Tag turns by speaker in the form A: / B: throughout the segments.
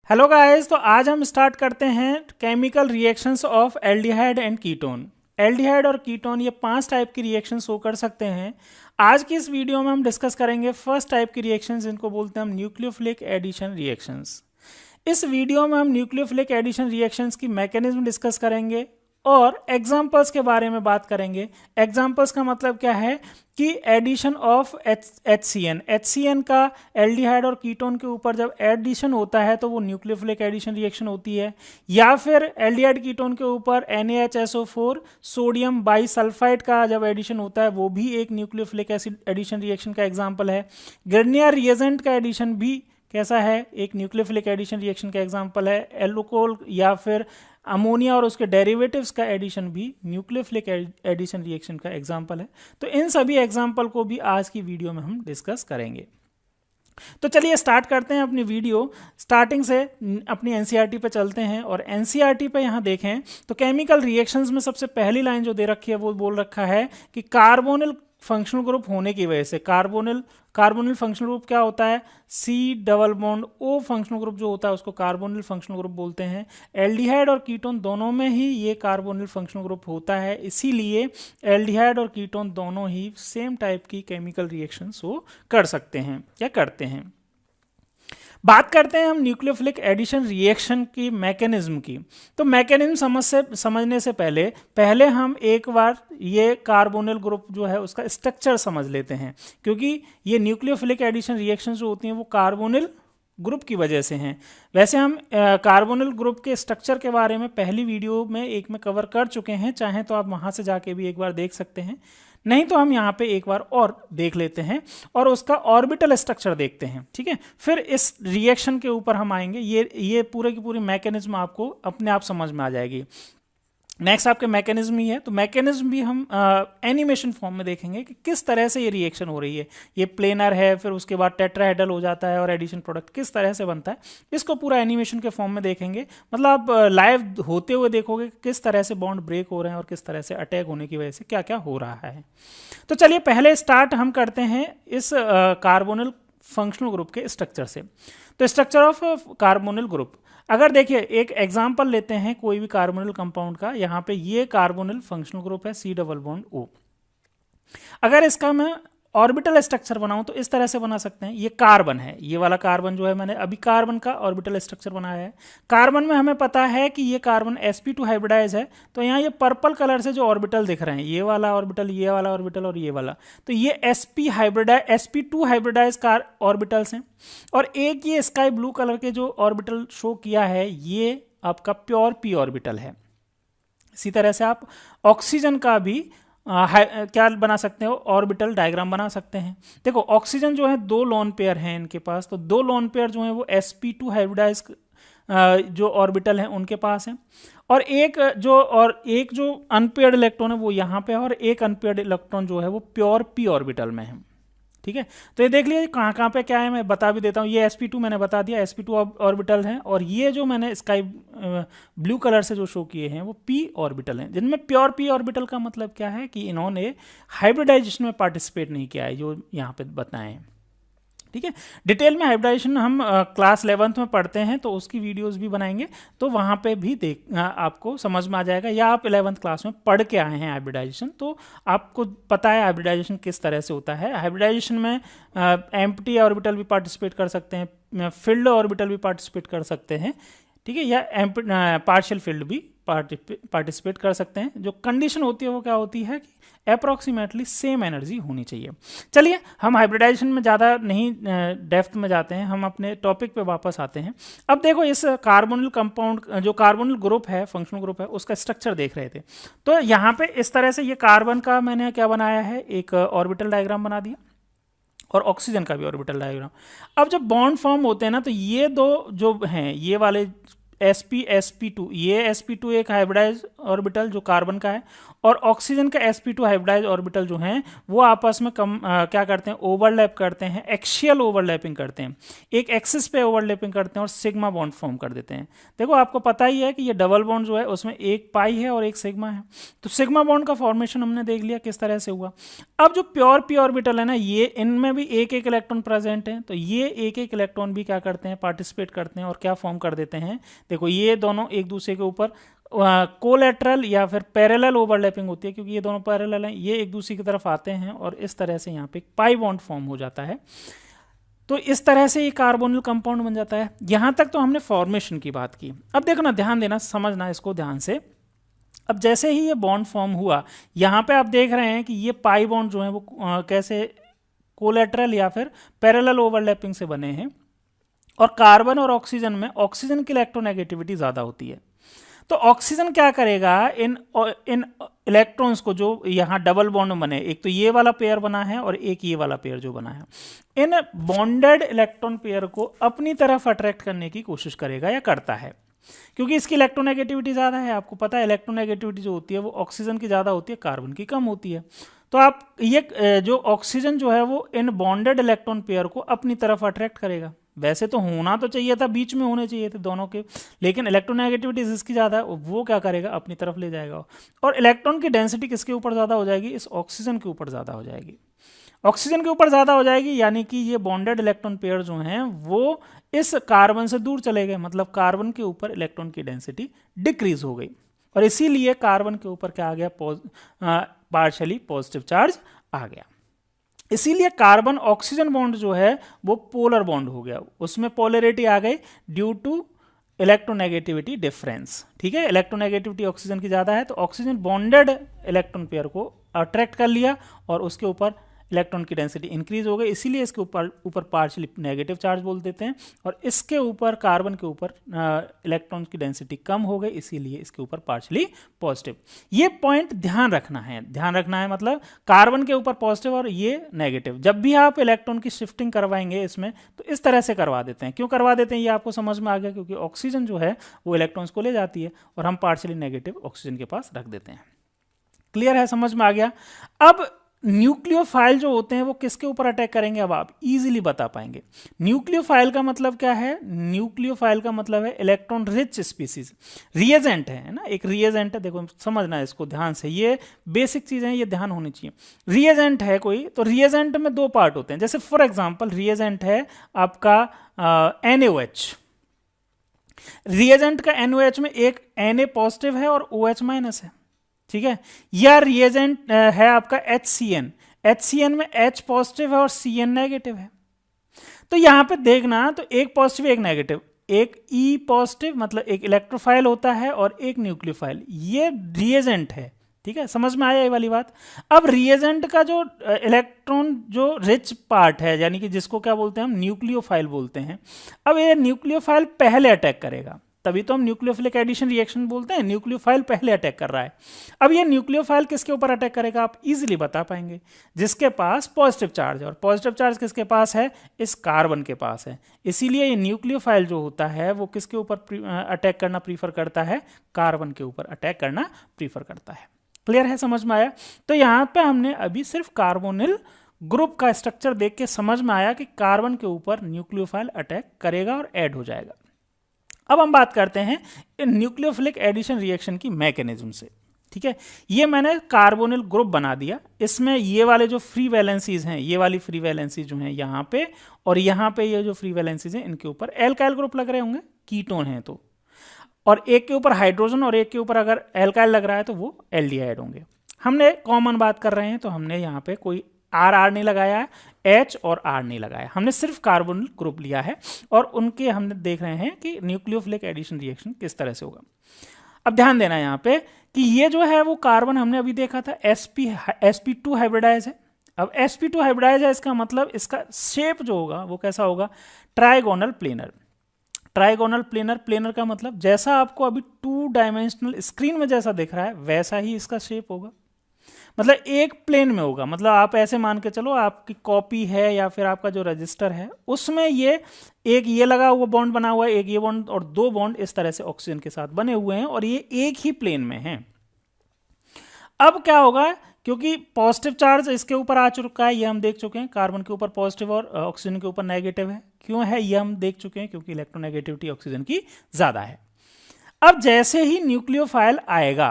A: Hello guys, तो आज हम स्टार्ट करते हैं chemical reactions of aldehyde and ketone. Aldehyde और कीटोन ये 5 टाइप की रिएक्शंस हो कर सकते हैं। आज की इस वीडियो में हम डिस्कस करेंगे फर्स्ट टाइप की रिएक्शंस, जिनको बोलते हैं हम न्यूक्लियोफिलिक एडिशन रिएक्शंस। इस वीडियो में हम न्यूक्लियोफिलिक एडिशन रिएक्शंस की मैकेनिज्म डिस्कस करेंगे और एग्जांपल्स के बारे में बात करेंगे। एग्जांपल्स का मतलब क्या है कि एडिशन ऑफ HCN का एल्डिहाइड और कीटोन के ऊपर जब एडिशन होता है तो वो न्यूक्लियोफिलिक एडिशन रिएक्शन होती है, या फिर एल्डिहाइड कीटोन के ऊपर NaHSO4 सोडियम बाइसल्फाइड का जब एडिशन होता है वो भी एक न्यूक्लियोफिलिक एसिड एडिशन रिएक्शन का एग्जाम्पल है। गर्नियर रिएजेंट का एडिशन भी कैसा है, एक न्यूक्लियोफिलिक एडिशन रिएक्शन का एग्जाम्पल है। एल्कोहल या फिर अमोनिया और उसके डेरिवेटिव्स का एडिशन भी न्यूक्लियोफिलिक एडिशन रिएक्शन का एग्जाम्पल है। तो इन सभी एग्जाम्पल को भी आज की वीडियो में हम डिस्कस करेंगे। तो चलिए स्टार्ट करते हैं अपनी वीडियो। स्टार्टिंग से अपनी एनसीईआरटी पे चलते हैं और एनसीईआरटी पे यहाँ देखें तो केमिकल रिएक्शंस में सबसे पहली लाइन जो दे रखी है वो बोल रखा है कि कार्बोनिल फंक्शनल ग्रुप होने की वजह से कार्बोनिल फंक्शनल ग्रुप क्या होता है, C double bond O functional group जो होता है उसको कार्बोनिल फंक्शनल ग्रुप बोलते हैं। एल्डिहाइड और कीटोन दोनों में ही ये कार्बोनिल फंक्शनल ग्रुप होता है, इसीलिए एल्डिहाइड और कीटोन दोनों ही सेम टाइप की केमिकल रिएक्शंस वो कर सकते हैं या करते हैं। बात करते हैं हम न्यूक्लियोफिलिक एडिशन रिएक्शन की मैकेनिज्म की। तो मैकेनिज्म समझने से पहले हम एक बार ये कार्बोनिल ग्रुप जो है उसका स्ट्रक्चर समझ लेते हैं, क्योंकि ये न्यूक्लियोफिलिक एडिशन रिएक्शन जो होती हैं वो कार्बोनिल ग्रुप की वजह से हैं। वैसे हम कार्बोनिल ग्रुप के स्ट्रक्चर के बारे में पहली वीडियो में एक में कवर कर चुके हैं, चाहें तो आप वहाँ से जाके भी एक बार देख सकते हैं, नहीं तो हम यहाँ पे एक बार और देख लेते हैं और उसका ऑर्बिटल स्ट्रक्चर देखते हैं। ठीक है, फिर इस रिएक्शन के ऊपर हम आएंगे। ये पूरे की पूरी मैकेनिज्म आपको अपने आप समझ में आ जाएगी। नेक्स्ट आपके मैकेनिज्म ही है, तो मैकेनिज्म भी हम एनिमेशन फॉर्म में देखेंगे कि किस तरह से ये रिएक्शन हो रही है। ये प्लेनर है, फिर उसके बाद टेट्राहेड्रल हो जाता है और एडिशन प्रोडक्ट किस तरह से बनता है, इसको पूरा एनिमेशन के फॉर्म में देखेंगे। मतलब आप लाइव होते हुए देखोगे कि किस तरह से बॉन्ड ब्रेक हो रहे हैं और किस तरह से अटैक होने की वजह से क्या क्या हो रहा है। तो चलिए पहले स्टार्ट हम करते हैं इस कार्बोनिल फंक्शनल ग्रुप के स्ट्रक्चर से। तो स्ट्रक्चर ऑफ कार्बोनिल ग्रुप, अगर देखिए एक एग्जांपल लेते हैं कोई भी कार्बोनिल कंपाउंड का। यहाँ पे ये कार्बोनिल फंक्शनल ग्रुप है C डबल बॉन्ड O। अगर इसका मैं ऑर्बिटल स्ट्रक्चर बनाऊं तो इस तरह से बना सकते हैं। ये कार्बन है, ये वाला कार्बन जो है मैंने अभी कार्बन का ऑर्बिटल स्ट्रक्चर बनाया है। कार्बन में हमें पता है कि ये कार्बन sp2 हाइब्रिडाइज है, तो यहाँ ये पर्पल कलर से जो ऑर्बिटल दिख रहे हैं, ये वाला ऑर्बिटल, ये वाला ऑर्बिटल और ये वाला, तो ये sp2 हाइब्रिडाइज ऑर्बिटल्स हैं। और एक ये स्काई ब्लू कलर के जो ऑर्बिटल शो किया है ये आपका प्योर p ऑर्बिटल है। इसी तरह से आप ऑक्सीजन का भी क्या बना सकते हो, ऑर्बिटल डायग्राम बना सकते हैं। देखो ऑक्सीजन जो है 2 लोन पेयर हैं इनके पास, तो 2 लोन पेयर जो है वो sp2 हाइब्रिडाइज जो ऑर्बिटल है उनके पास है, और एक जो अनपेयर्ड इलेक्ट्रॉन है वो यहाँ पे है, और एक अनपेयर्ड इलेक्ट्रॉन जो है वो प्योर p ऑर्बिटल में है। ठीक है, तो ये देख लीजिए कहाँ कहाँ पे क्या है, मैं बता भी देता हूँ। ये sp2 मैंने बता दिया, sp2 ऑर्बिटल है, और ये जो मैंने स्काई ब्लू कलर से जो शो किए हैं वो p ऑर्बिटल हैं, जिनमें प्योर p ऑर्बिटल का मतलब क्या है कि इन्होंने हाइब्रिडाइजेशन में पार्टिसिपेट नहीं किया है, जो यहाँ पे बताएं। ठीक है, डिटेल में हाइब्रिडाइजेशन हम क्लास 11th में पढ़ते हैं, तो उसकी वीडियोस भी बनाएंगे, तो वहाँ पे भी आपको समझ में आ जाएगा, या आप 11th क्लास में पढ़ के आए हैं हाइब्रिडाइजेशन तो आपको पता है हाइब्रिडाइजेशन किस तरह से होता है। हाइब्रिडाइजेशन में एम्प्टी ऑर्बिटल भी पार्टिसिपेट कर सकते हैं, फिल्ड ऑर्बिटल भी पार्टिसिपेट कर सकते हैं, ठीक है, या पार्शियल फील्ड भी पार्टिसिपेट कर सकते हैं। जो कंडीशन होती है वो क्या होती है कि अप्रॉक्सीमेटली सेम एनर्जी होनी चाहिए। चलिए हम हाइब्रिडाइजेशन में ज़्यादा नहीं डेप्थ में जाते हैं, हम अपने टॉपिक पे वापस आते हैं। अब देखो इस कार्बोनिल कंपाउंड जो कार्बोनिल ग्रुप है, फंक्शनल ग्रुप है, उसका स्ट्रक्चर देख रहे थे। तो यहाँ पे इस तरह से ये कार्बन का मैंने क्या बनाया है, एक ऑर्बिटल डायग्राम बना दिया, और ऑक्सीजन का भी ऑर्बिटल डायग्राम। अब जब बॉन्ड फॉर्म होते हैं ना, तो ये दो जो हैं, ये वाले sp2, ये sp2 एक हाइब्रिडाइज ऑर्बिटल जो कार्बन का है और ऑक्सीजन का sp2 हाइब्रिडाइज ऑर्बिटल जो हैं वो आपस में क्या करते हैं, ओवरलैप करते हैं, एक्सियल ओवरलैपिंग करते हैं, एक एक्सिस पे ओवरलैपिंग करते हैं और सिग्मा बॉन्ड फॉर्म कर देते हैं। देखो आपको पता ही है कि ये डबल बॉन्ड जो है उसमें एक पाई है और एक सिग्मा है, तो सिग्मा बॉन्ड का फॉर्मेशन हमने देख लिया किस तरह से हुआ। अब जो प्योर p ऑर्बिटल है ना, ये इनमें भी एक एक इलेक्ट्रॉन प्रेजेंट है, तो ये एक एक इलेक्ट्रॉन भी क्या करते हैं, पार्टिसिपेट करते हैं और क्या फॉर्म कर देते हैं। देखो ये दोनों एक दूसरे के ऊपर कोलैटरल या फिर पैरेलल ओवरलैपिंग होती है, क्योंकि ये दोनों पैरेलल हैं, ये एक दूसरे की तरफ आते हैं और इस तरह से यहाँ पे पाई बॉन्ड फॉर्म हो जाता है। तो इस तरह से ये कार्बोनिल कंपाउंड बन जाता है। यहाँ तक तो हमने फॉर्मेशन की बात की। अब देखो ना, ध्यान देना, समझना इसको ध्यान से। अब जैसे ही ये बॉन्ड फॉर्म हुआ, यहाँ पे आप देख रहे हैं कि ये पाई बॉन्ड जो है वो कैसे कोलैटरल या फिर पैरेलल ओवरलैपिंग से बने हैं, और कार्बन और ऑक्सीजन में ऑक्सीजन की इलेक्ट्रोनेगेटिविटी ज़्यादा होती है। तो ऑक्सीजन क्या करेगा, इन इलेक्ट्रॉन्स को जो यहाँ डबल बॉन्ड बने, एक तो ये वाला पेयर बना है और एक ये वाला पेयर जो बना है, इन बॉन्डेड इलेक्ट्रॉन पेयर को अपनी तरफ अट्रैक्ट करने की कोशिश करेगा या करता है, क्योंकि इसकी इलेक्ट्रोनेगेटिविटी ज़्यादा है। आपको पता है इलेक्ट्रोनेगेटिविटी जो होती है वो ऑक्सीजन की ज़्यादा होती है, कार्बन की कम होती है। तो आप ये जो ऑक्सीजन जो है वो इन बॉन्डेड इलेक्ट्रॉन पेयर को अपनी तरफ अट्रैक्ट करेगा। वैसे तो होना तो चाहिए था, बीच में होने चाहिए थे दोनों के, लेकिन इलेक्ट्रोनेगेटिविटी जिसकी ज़्यादा है वो क्या करेगा, अपनी तरफ ले जाएगा। और इलेक्ट्रॉन की डेंसिटी किसके ऊपर ज़्यादा हो जाएगी, इस ऑक्सीजन के ऊपर ज़्यादा हो जाएगी। ऑक्सीजन के ऊपर ज़्यादा हो जाएगी, यानी कि ये बॉन्डेड इलेक्ट्रॉन पेयर जो हैं वो इस कार्बन से दूर चले गए, मतलब कार्बन के ऊपर इलेक्ट्रॉन की डेंसिटी डिक्रीज हो गई, और इसीलिए कार्बन के ऊपर क्या आ गया, पार्शियली पॉजिटिव चार्ज आ गया। इसीलिए कार्बन ऑक्सीजन बॉन्ड जो है वो पोलर बॉन्ड हो गया, उसमें पोलरिटी आ गई ड्यू टू इलेक्ट्रोनेगेटिविटी डिफरेंस। ठीक है, इलेक्ट्रोनेगेटिविटी ऑक्सीजन की ज़्यादा है, तो ऑक्सीजन बॉन्डेड इलेक्ट्रॉन पेयर को अट्रैक्ट कर लिया और उसके ऊपर इलेक्ट्रॉन की डेंसिटी इंक्रीज हो गई, इसीलिए इसके ऊपर पार्शियली नेगेटिव चार्ज बोल देते हैं, और इसके ऊपर कार्बन के ऊपर इलेक्ट्रॉन की डेंसिटी कम हो गई, इसीलिए इसके ऊपर पार्शियली पॉजिटिव। ये पॉइंट ध्यान रखना है, मतलब कार्बन के ऊपर पॉजिटिव और ये नेगेटिव। जब भी आप इलेक्ट्रॉन की शिफ्टिंग करवाएंगे इसमें, तो इस तरह से करवा देते हैं। क्यों करवा देते हैं ये आपको समझ में आ गया, क्योंकि ऑक्सीजन जो है वो इलेक्ट्रॉन्स को ले जाती है और हम पार्शियली नेगेटिव ऑक्सीजन के पास रख देते हैं। क्लियर है, समझ में आ गया। अब न्यूक्लियोफाइल जो होते हैं वो किसके ऊपर अटैक करेंगे, अब आप इजीली बता पाएंगे। न्यूक्लियोफाइल का मतलब क्या है, न्यूक्लियोफाइल का मतलब है इलेक्ट्रॉन रिच स्पीसीज, रिएजेंट है ना, एक रिएजेंट है। देखो समझना है इसको ध्यान से, ये बेसिक चीजें हैं, ये ध्यान होनी चाहिए। रिएजेंट है कोई, तो रिएजेंट में दो पार्ट होते हैं। जैसे फॉर एग्जांपल रिएजेंट है आपका NaOH। रिएजेंट का NaOH में एक Na पॉजिटिव है और OH माइनस है, ठीक है। या रिएजेंट है आपका HCN, HCN में H पॉजिटिव है और Cn नेगेटिव है। तो यहां पे देखना, तो एक पॉजिटिव एक नेगेटिव, एक E पॉजिटिव मतलब एक इलेक्ट्रोफाइल होता है और एक न्यूक्लियोफाइल, ये रिएजेंट है। ठीक है, समझ में आया ये वाली बात। अब रिएजेंट का जो इलेक्ट्रॉन जो रिच पार्ट है, यानी कि जिसको क्या बोलते हैं हम, न्यूक्लियोफाइल बोलते हैं। अब ये न्यूक्लियोफाइल पहले अटैक करेगा, तभी तो हम न्यूक्लियोफिलिक एडिशन रिएक्शन बोलते हैं। न्यूक्लियोफाइल पहले अटैक कर रहा है। अब ये न्यूक्लियोफाइल किसके ऊपर अटैक करेगा, आप इजीली बता पाएंगे, जिसके पास पॉजिटिव चार्ज है। और पॉजिटिव चार्ज किसके पास है, इस कार्बन के पास है। इसीलिए ये न्यूक्लियोफाइल जो होता है वो किसके ऊपर अटैक करना प्रीफर करता है, कार्बन के ऊपर अटैक करना प्रीफर करता है। क्लियर है, समझ में आया। तो यहाँ पे हमने अभी सिर्फ कार्बोनिल ग्रुप का स्ट्रक्चर देख के समझ में आया कि कार्बन के ऊपर न्यूक्लियोफाइल अटैक करेगा और ऐड हो जाएगा। अब हम बात करते हैं न्यूक्लियोफिलिक एडिशन रिएक्शन की मैकेनिज्म से। ठीक है, ये मैंने कार्बोनिल ग्रुप बना दिया। इसमें ये वाले जो फ्री वैलेंसीज हैं, ये वाली फ्री वैलेंसी जो हैं यहाँ पे, और यहाँ पे ये जो फ्री वैलेंसीज हैं इनके ऊपर एल्काइल ग्रुप लग रहे होंगे, कीटोन है तो, और एक के ऊपर हाइड्रोजन और एक के ऊपर अगर एल्काइल लग रहा है तो वो एल्डिहाइड होंगे। हमने कॉमन बात कर रहे हैं तो हमने यहाँ पे कोई आर नहीं लगाया है, H और R नहीं लगाया, हमने सिर्फ कार्बोनिल ग्रुप लिया है और उनके हमने देख रहे हैं कि न्यूक्लियोफिलिक एडिशन रिएक्शन किस तरह से होगा। अब ध्यान देना यहाँ पे कि ये जो है वो कार्बन हमने अभी देखा था sp2 हाइब्रिडाइज है। अब sp2 हाइब्रिडाइज है, इसका मतलब इसका शेप जो होगा वो कैसा होगा, trigonal planar. Trigonal planar, planar का मतलब जैसा आपको अभी 2 डायमेंशनल स्क्रीन में जैसा दिख रहा है वैसा ही इसका शेप होगा। मतलब एक प्लेन में होगा। मतलब आप ऐसे मान के चलो आपकी कॉपी है या फिर आपका जो रजिस्टर है उसमें ये एक ये लगा हुआ बॉन्ड बना हुआ है, एक ये बॉन्ड और दो बॉन्ड इस तरह से ऑक्सीजन के साथ बने हुए हैं और ये एक ही प्लेन में हैं। अब क्या होगा, क्योंकि पॉजिटिव चार्ज इसके ऊपर आ चुका है, ये हम देख चुके हैं, कार्बन के ऊपर पॉजिटिव और ऑक्सीजन के ऊपर नेगेटिव है। क्यों है ये हम देख चुके हैं, क्योंकि इलेक्ट्रोनेगेटिविटी ऑक्सीजन की ज्यादा है। अब जैसे ही न्यूक्लियोफाइल आएगा,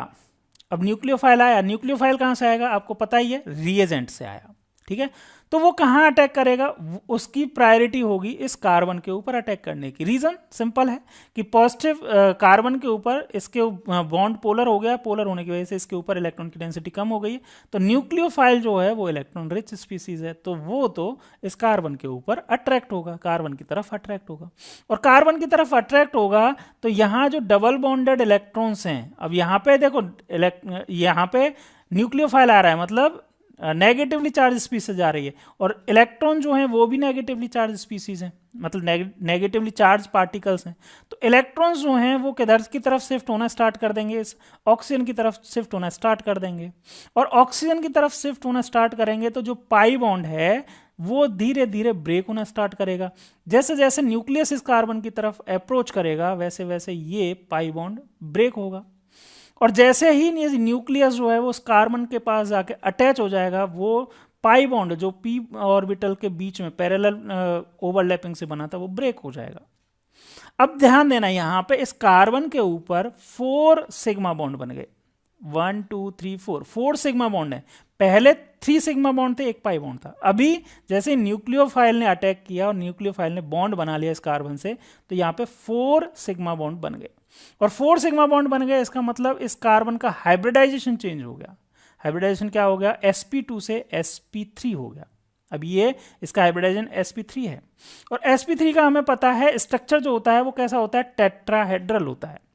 A: अब न्यूक्लियोफाइल आया, न्यूक्लियोफाइल कहां से आएगा आपको पता ही है, रिएजेंट से आया, ठीक है। तो वो कहां अटैक करेगा, उसकी प्रायोरिटी होगी इस कार्बन के ऊपर अटैक करने की। रीजन सिंपल है कि पॉजिटिव कार्बन के ऊपर इसके बॉन्ड पोलर हो गया, पोलर होने की वजह से इसके ऊपर इलेक्ट्रॉन की डेंसिटी कम हो गई है। तो न्यूक्लियोफाइल जो है वो इलेक्ट्रॉन रिच स्पीसीज है, तो वो तो इस कार्बन के ऊपर अट्रैक्ट होगा, कार्बन की तरफ अट्रैक्ट होगा। और कार्बन की तरफ अट्रैक्ट होगा तो यहाँ जो डबल बॉन्डेड इलेक्ट्रॉन्स हैं, अब यहाँ पे देखो यहाँ पे न्यूक्लियोफाइल आ रहा है, मतलब नेगेटिवली चार्ज स्पीसीज आ रही है, और इलेक्ट्रॉन जो हैं वो भी नेगेटिवली चार्ज स्पीसीज हैं, मतलब नेगेटिवली चार्ज पार्टिकल्स हैं। तो इलेक्ट्रॉन्स जो हैं वो किधर की तरफ शिफ्ट होना स्टार्ट कर देंगे, इस ऑक्सीजन की तरफ शिफ्ट होना स्टार्ट कर देंगे। और ऑक्सीजन की तरफ शिफ्ट होना स्टार्ट करेंगे तो जो पाई बॉन्ड है वो धीरे धीरे ब्रेक होना स्टार्ट करेगा। जैसे जैसे न्यूक्लियस इस कार्बन की तरफ अप्रोच करेगा वैसे वैसे ये पाई बॉन्ड ब्रेक होगा। और जैसे ही न्यूक्लियस जो है वो उस कार्बन के पास जाके अटैच हो जाएगा, वो पाई बॉन्ड जो पी ऑर्बिटल के बीच में पैरेलल ओवरलैपिंग से बना था वो ब्रेक हो जाएगा। अब ध्यान देना, यहां पे इस कार्बन के ऊपर 4 सिग्मा बॉन्ड बन गए, 1 2 3 4 सिग्मा बॉन्ड है। पहले 3 सिग्मा बॉन्ड थे, एक पाई बॉन्ड था। अभी जैसे न्यूक्लियोफाइल ने अटैक किया और न्यूक्लियोफाइल ने बॉन्ड बना लिया इस कार्बन से, तो यहाँ पे 4 सिग्मा बॉन्ड बन गए। और 4 सिग्मा बॉन्ड बन गए, इसका मतलब इस कार्बन का हाइब्रिडाइजेशन चेंज हो गया। हाइब्रिडाइजेशन क्या हो गया, sp2 से sp3 हो गया। अब ये इसका हाइब्रिडाइजेशन sp3 है। और sp3 का हमें पता है स्ट्रक्चर जो होता है वो कैसा होता है, टेट्राहेड्रल होता है।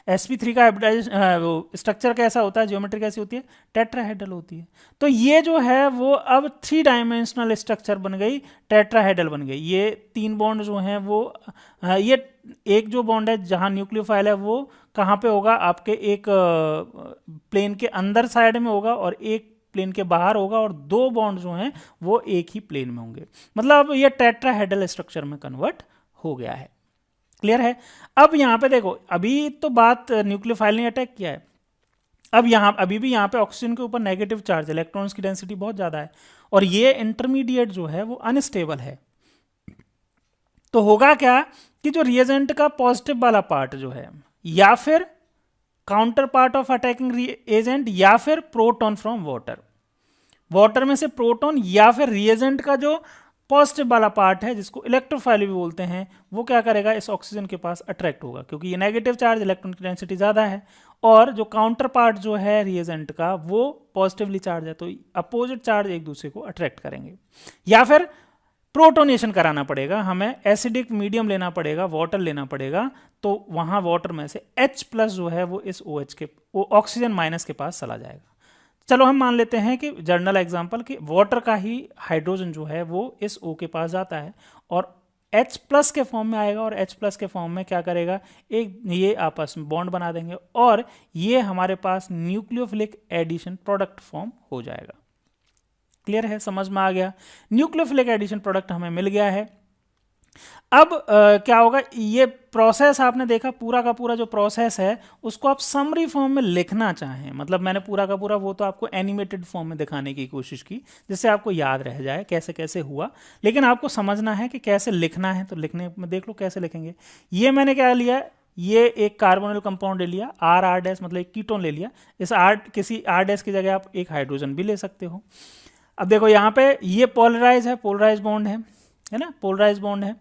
A: sp3 का हाइब्रिडाइजेशन स्ट्रक्चर कैसा होता है, ज्योमेट्री कैसी होती है, टेट्राहेड्रल होती है। तो ये जो है वो अब 3 डायमेंशनल स्ट्रक्चर बन गई, टेट्राहेड्रल बन गई। ये 3 बॉन्ड जो हैं वो ये एक जो बॉन्ड है जहां न्यूक्लियोफाइल है वो कहाँ पे होगा, आपके एक प्लेन के अंदर साइड में होगा और एक प्लेन के बाहर होगा, और 2 बॉन्ड जो हैं वो एक ही प्लेन में होंगे। मतलब ये टेट्राहेड्रल स्ट्रक्चर में कन्वर्ट हो गया है। क्लियर है। अब यहां पे देखो, अभी तो बात न्यूक्लियोफाइल ने अटैक किया है, अब यहां अभी भी यहां पे ऑक्सीजन के ऊपर नेगेटिव चार्ज, इलेक्ट्रॉन्स की डेंसिटी बहुत ज्यादा है और ये इंटरमीडिएट जो है वो अनस्टेबल है। तो होगा क्या कि जो रिएजेंट का पॉजिटिव वाला पार्ट जो है, या फिर counter part of attacking agent, या फिर प्रोटॉन फ्रॉम वाटर, वाटर में से प्रोटॉन, या फिर रिएजेंट का जो पॉजिटिव वाला पार्ट है जिसको इलेक्ट्रोफाइल भी बोलते हैं, वो क्या करेगा, इस ऑक्सीजन के पास अट्रैक्ट होगा, क्योंकि ये नेगेटिव चार्ज, इलेक्ट्रॉन की डेंसिटी ज्यादा है, और जो काउंटर पार्ट जो है रिएजेंट का वो पॉजिटिवली चार्ज है, तो अपोजिट चार्ज एक दूसरे को अट्रैक्ट करेंगे। या फिर प्रोटोनेशन कराना पड़ेगा, हमें एसिडिक मीडियम लेना पड़ेगा, वाटर लेना पड़ेगा, तो वहां वाटर में से H+ जो है वो इस OH के ऑक्सीजन माइनस के पास चला जाएगा। चलो हम मान लेते हैं कि जनरल एग्जांपल कि वाटर का ही हाइड्रोजन जो है वो इस O के पास जाता है और H+ के फॉर्म में आएगा, और H+ के फॉर्म में क्या करेगा, एक ये आपस में बॉन्ड बना देंगे और ये हमारे पास न्यूक्लियोफिलिक एडिशन प्रोडक्ट फॉर्म हो जाएगा। क्लियर है, समझ में आ गया। न्यूक्लियोफिलिक एडिशन प्रोडक्ट हमें मिल गया है। अब क्या होगा, ये प्रोसेस आपने देखा, पूरा का पूरा जो प्रोसेस है उसको आप समरी फॉर्म में लिखना चाहें, मतलब मैंने पूरा का पूरा वो तो आपको एनिमेटेड फॉर्म में दिखाने की कोशिश की जिससे आपको याद रह जाए कैसे कैसे हुआ, लेकिन आपको समझना है कि कैसे लिखना है। तो लिखने में देख लो कैसे लिखेंगे। ये मैंने क्या लिया, ये एक कार्बोनिल कंपाउंड ले लिया, R मतलब एक कीटोन ले लिया, इस किसी R की जगह आप एक हाइड्रोजन भी ले सकते हो। अब देखो यहाँ पे ये पोलराइज है, पोलराइज बॉन्ड है ना, पोलराइज बॉन्ड है,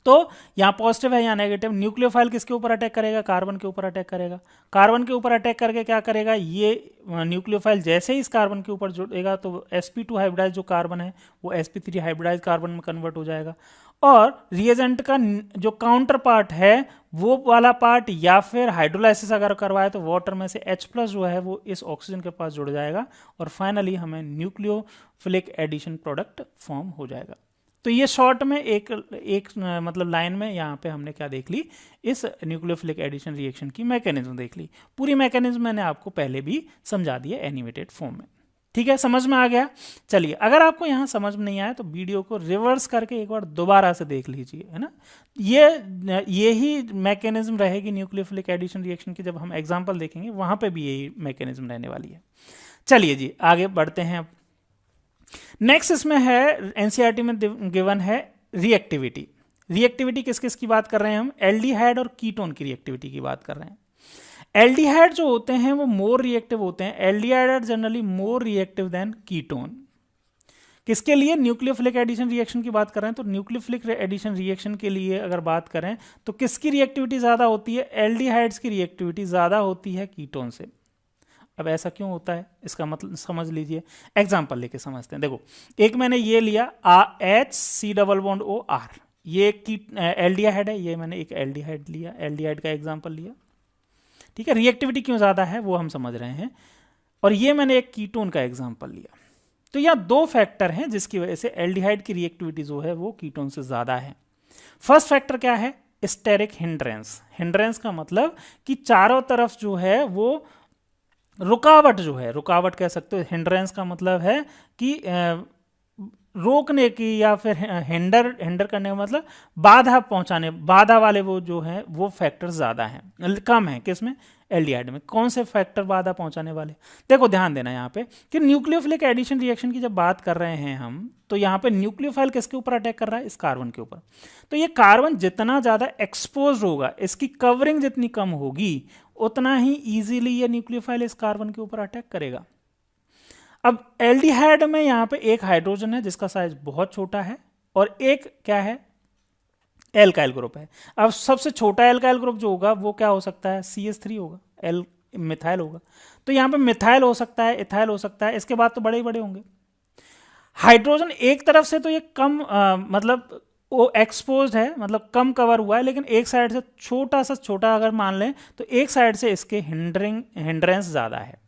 A: तो यहाँ पॉजिटिव है यहाँ नेगेटिव। न्यूक्लियोफाइल किसके ऊपर अटैक करेगा, कार्बन के ऊपर अटैक करेगा। कार्बन के ऊपर अटैक करके क्या करेगा, ये न्यूक्लियोफाइल जैसे ही इस कार्बन के ऊपर जुड़ेगा तो sp2 हाइब्रिडाइज जो कार्बन है वो sp3 हाइब्रिडाइज कार्बन में कन्वर्ट हो जाएगा, और रिएजेंट का जो काउंटर पार्ट है वो वाला पार्ट, या फिर हाइड्रोलाइसिस अगर करवाए तो वाटर में से H+ जो है वो इस ऑक्सीजन के पास जुड़ जाएगा, और फाइनली हमें न्यूक्लियोफिलिक एडिशन प्रोडक्ट फॉर्म हो जाएगा। तो ये शॉर्ट में एक मतलब लाइन में यहाँ पे हमने क्या देख ली, इस न्यूक्लियोफिलिक एडिशन रिएक्शन की मैकेनिज्म देख ली। पूरी मैकेनिज्म मैंने आपको पहले भी समझा दिया एनिमेटेड फॉर्म में। ठीक है, समझ में आ गया। चलिए, अगर आपको यहाँ समझ में नहीं आया तो वीडियो को रिवर्स करके एक बार दोबारा से देख लीजिए, है ना। ये ही मैकेनिज्म रहेगी न्यूक्लियोफिलिक एडिशन रिएक्शन की, जब हम एग्जाम्पल देखेंगे वहाँ पे भी यही मैकेनिज्म रहने वाली है। चलिए जी, आगे बढ़ते हैं अब। नेक्स्ट इसमें है, एनसीईआरटी में गिवन है रिएक्टिविटी। रिएक्टिविटी किस किस की बात कर रहे हैं हम? एल्डिहाइड और कीटोन की रिएक्टिविटी की बात कर रहे हैं। एल्डिहाइड जो होते हैं वो मोर रिएक्टिव होते हैं। Aldehyde are generally more reactive than ketone. किसके लिए? न्यूक्लियोफिलिक एडिशन रिएक्शन की बात कर रहे हैं। तो न्यूक्लियोफिलिक एडिशन रिएक्शन के लिए अगर बात करें तो किसकी रिएक्टिविटी ज़्यादा होती है? एल्डिहाइड्स की रिएक्टिविटी ज़्यादा होती है कीटोन से। अब ऐसा क्यों होता है, इसका मतलब समझ लीजिए। एग्जाम्पल लेके समझते हैं। देखो, एक मैंने ये लिया HC++OR, ये एल्डिहाइड है, ये मैंने एक एल्डिहाइड लिया, एल्डिहाइड का एग्जाम्पल लिया। ठीक है, रिएक्टिविटी क्यों ज़्यादा है वो हम समझ रहे हैं। और ये मैंने एक कीटोन का एग्जाम्पल लिया। तो यहाँ दो फैक्टर हैं जिसकी वजह से एल्डिहाइड की रिएक्टिविटी जो है वो कीटोन से ज़्यादा है। फर्स्ट फैक्टर क्या है? Steric hindrance. हिंड्रेंस का मतलब कि चारों तरफ जो है वो रुकावट जो है, रुकावट कह सकते हो। हिंड्रेंस का मतलब है कि रोकने की या फिर हिंडर करने का मतलब बाधा पहुंचाने, बाधा वाले वो जो है वो फैक्टर ज़्यादा हैं, कम है किसमें? एल्डिहाइड में। कौन से फैक्टर बाधा पहुंचाने वाले? देखो, ध्यान देना यहाँ पे कि न्यूक्लियोफिलिक एडिशन रिएक्शन की जब बात कर रहे हैं हम, तो यहाँ पे न्यूक्लियोफाइल किसके ऊपर अटैक कर रहा है? इस कार्बन के ऊपर। तो ये कार्बन जितना ज़्यादा एक्सपोज होगा, इसकी कवरिंग जितनी कम होगी, उतना ही ईजिली ये न्यूक्लियोफाइल इस कार्बन के ऊपर अटैक करेगा। अब एल्डिहाइड में यहाँ पे एक हाइड्रोजन है जिसका साइज बहुत छोटा है, और एक क्या है? एल्काइल ग्रुप है। अब सबसे छोटा एल्काइल ग्रुप जो होगा वो क्या हो सकता है? CH3 होगा, मिथाइल होगा। तो यहाँ पे मिथाइल हो सकता है, इथाइल हो सकता है, इसके बाद तो बड़े ही बड़े होंगे। हाइड्रोजन एक तरफ से तो ये कम मतलब वो एक्सपोज है, मतलब कम कवर हुआ है, लेकिन एक साइड से छोटा सा छोटा अगर मान लें तो एक साइड से इसके हिंड्रेंस ज़्यादा है।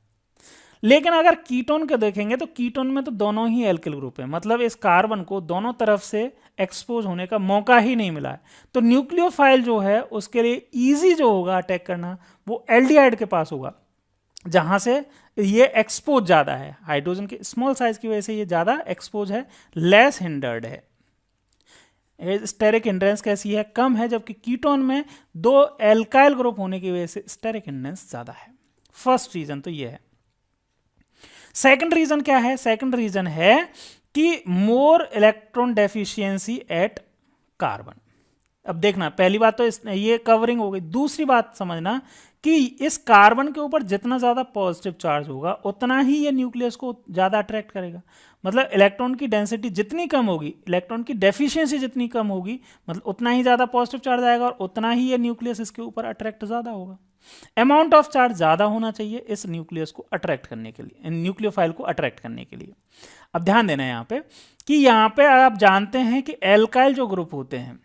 A: लेकिन अगर कीटोन को देखेंगे तो कीटोन में तो दोनों ही एल्किल ग्रुप है, मतलब इस कार्बन को दोनों तरफ से एक्सपोज होने का मौका ही नहीं मिला है। तो न्यूक्लियोफाइल जो है उसके लिए ईजी जो होगा अटैक करना वो एल्डिहाइड के पास होगा, जहां से ये एक्सपोज ज़्यादा है। हाइड्रोजन के स्मॉल साइज की वजह से ये ज़्यादा एक्सपोज है, लेस हिंडर्ड है। स्टेरिक हिंड्रेंस कैसी है? कम है, जबकि कीटोन में दो एल्काइल ग्रुप होने की वजह से स्टेरिक हिंड्रेंस ज़्यादा है। फर्स्ट रीजन तो ये है। सेकंड रीजन क्या है? सेकंड रीजन है कि more electron deficiency at carbon. अब देखना, पहली बात तो ये कवरिंग हो गई। दूसरी बात समझना कि इस कार्बन के ऊपर जितना ज़्यादा पॉजिटिव चार्ज होगा उतना ही ये न्यूक्लियस को ज़्यादा अट्रैक्ट करेगा। मतलब इलेक्ट्रॉन की डेंसिटी जितनी कम होगी, इलेक्ट्रॉन की डेफिशिएंसी जितनी कम होगी, मतलब उतना ही ज़्यादा पॉजिटिव चार्ज आएगा और उतना ही ये न्यूक्लियस इसके ऊपर अट्रैक्ट ज़्यादा होगा। अमाउंट ऑफ चार्ज ज़्यादा होना चाहिए इस न्यूक्लियस को अट्रैक्ट करने के लिए, न्यूक्लियोफाइल को अट्रैक्ट करने के लिए। अब ध्यान देना यहाँ पे कि यहाँ पे आप जानते हैं कि एल्काइल जो ग्रुप होते हैं,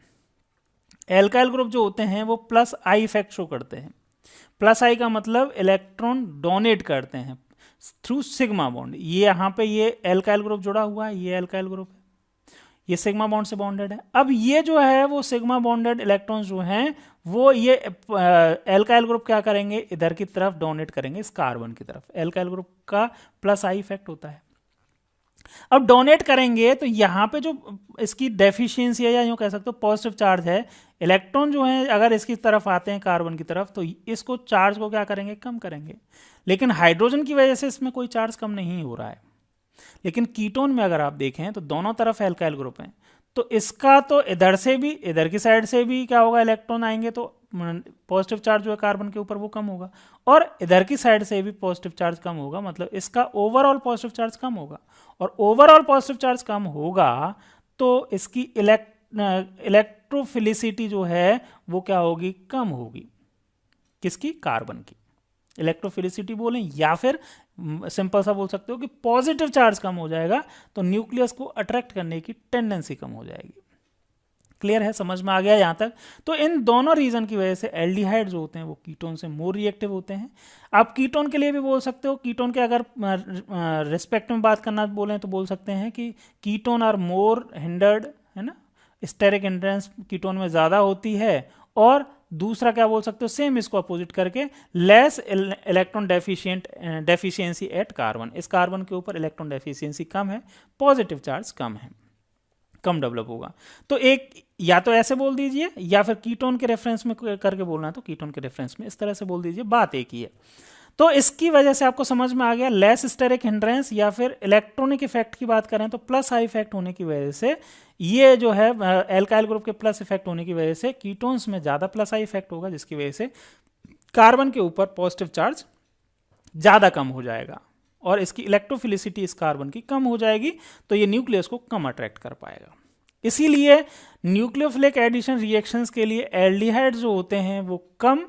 A: एल्काइल ग्रुप जो होते हैं वो प्लस आई इफेक्ट शो करते हैं। प्लस आई का मतलब इलेक्ट्रॉन डोनेट करते हैं थ्रू सिग्मा बॉन्ड। ये यहाँ पे ये एल्काइल ग्रुप जुड़ा हुआ है, ये एल्काइल ग्रुप है, ये सिग्मा बॉन्ड से बॉन्डेड है। अब ये जो है वो सिग्मा बॉन्डेड इलेक्ट्रॉन्स जो हैं वो ये एल्काइल ग्रुप क्या करेंगे? इधर की तरफ डोनेट करेंगे, इस कार्बन की तरफ। एल्काइल ग्रुप का प्लस आई इफेक्ट होता है। अब डोनेट करेंगे तो यहाँ पे जो इसकी डेफिशिएंसी है, या यूँ कह सकते हो पॉजिटिव चार्ज है, इलेक्ट्रॉन जो है अगर इसकी तरफ आते हैं कार्बन की तरफ तो इसको चार्ज को क्या करेंगे? कम करेंगे। लेकिन हाइड्रोजन की वजह से इसमें कोई चार्ज कम नहीं हो रहा है। लेकिन कीटोन में अगर आप देखें तो दोनों तरफ एल्काइल ग्रुप हैं, तो इसका तो इधर से भी, इधर की साइड से भी क्या होगा? इलेक्ट्रॉन आएंगे तो पॉजिटिव चार्ज जो है कार्बन के ऊपर वो कम होगा, और इधर की साइड से भी पॉजिटिव चार्ज कम होगा, मतलब इसका ओवरऑल पॉजिटिव चार्ज कम होगा। और ओवरऑल पॉजिटिव चार्ज कम होगा तो इसकी इलेक्ट्रोफिलिसिटी जो है वो क्या होगी? कम होगी। किसकी? कार्बन की। इलेक्ट्रोफिलिसिटी बोलें या फिर सिंपल सा बोल सकते हो कि पॉजिटिव चार्ज कम हो जाएगा, तो न्यूक्लियस को अट्रैक्ट करने की टेंडेंसी कम हो जाएगी। क्लियर है? समझ में आ गया यहाँ तक? तो इन दोनों रीजन की वजह से एल्डिहाइड जो होते हैं वो कीटोन से मोर रिएक्टिव होते हैं। आप कीटोन के लिए भी बोल सकते हो, कीटोन के अगर रिस्पेक्ट में बात करना बोलें तो बोल सकते हैं कि कीटोन आर मोर हिंडर्ड है ना, स्टेरिक हिंड्रेंस कीटोन में ज़्यादा होती है, और दूसरा क्या बोल सकते हो, सेम इसको अपोजिट करके less electron deficiency at carbon, इस कार्बन के ऊपर इलेक्ट्रॉन डेफिशिएंसी कम है, पॉजिटिव चार्ज कम है, कम डेवलप होगा। तो एक या तो ऐसे बोल दीजिए, या फिर कीटोन के रेफरेंस में करके बोलना है तो कीटोन के रेफरेंस में इस तरह से बोल दीजिए, बात एक ही है। तो इसकी वजह से आपको समझ में आ गया, लेस स्टेरिक हिंड्रेंस या फिर इलेक्ट्रॉनिक इफेक्ट की बात करें तो प्लस आई इफेक्ट होने की वजह से, ये जो है एल्काइल ग्रुप के प्लस इफेक्ट होने की वजह से कीटोन्स में ज़्यादा प्लस आई इफेक्ट होगा, जिसकी वजह से कार्बन के ऊपर पॉजिटिव चार्ज ज़्यादा कम हो जाएगा और इसकी इलेक्ट्रोफिलिसिटी इस कार्बन की कम हो जाएगी, तो ये न्यूक्लियस को कम अट्रैक्ट कर पाएगा। इसीलिए न्यूक्लियोफिलिक एडिशन रिएक्शंस के लिए एल्डिहाइड जो होते हैं वो कम,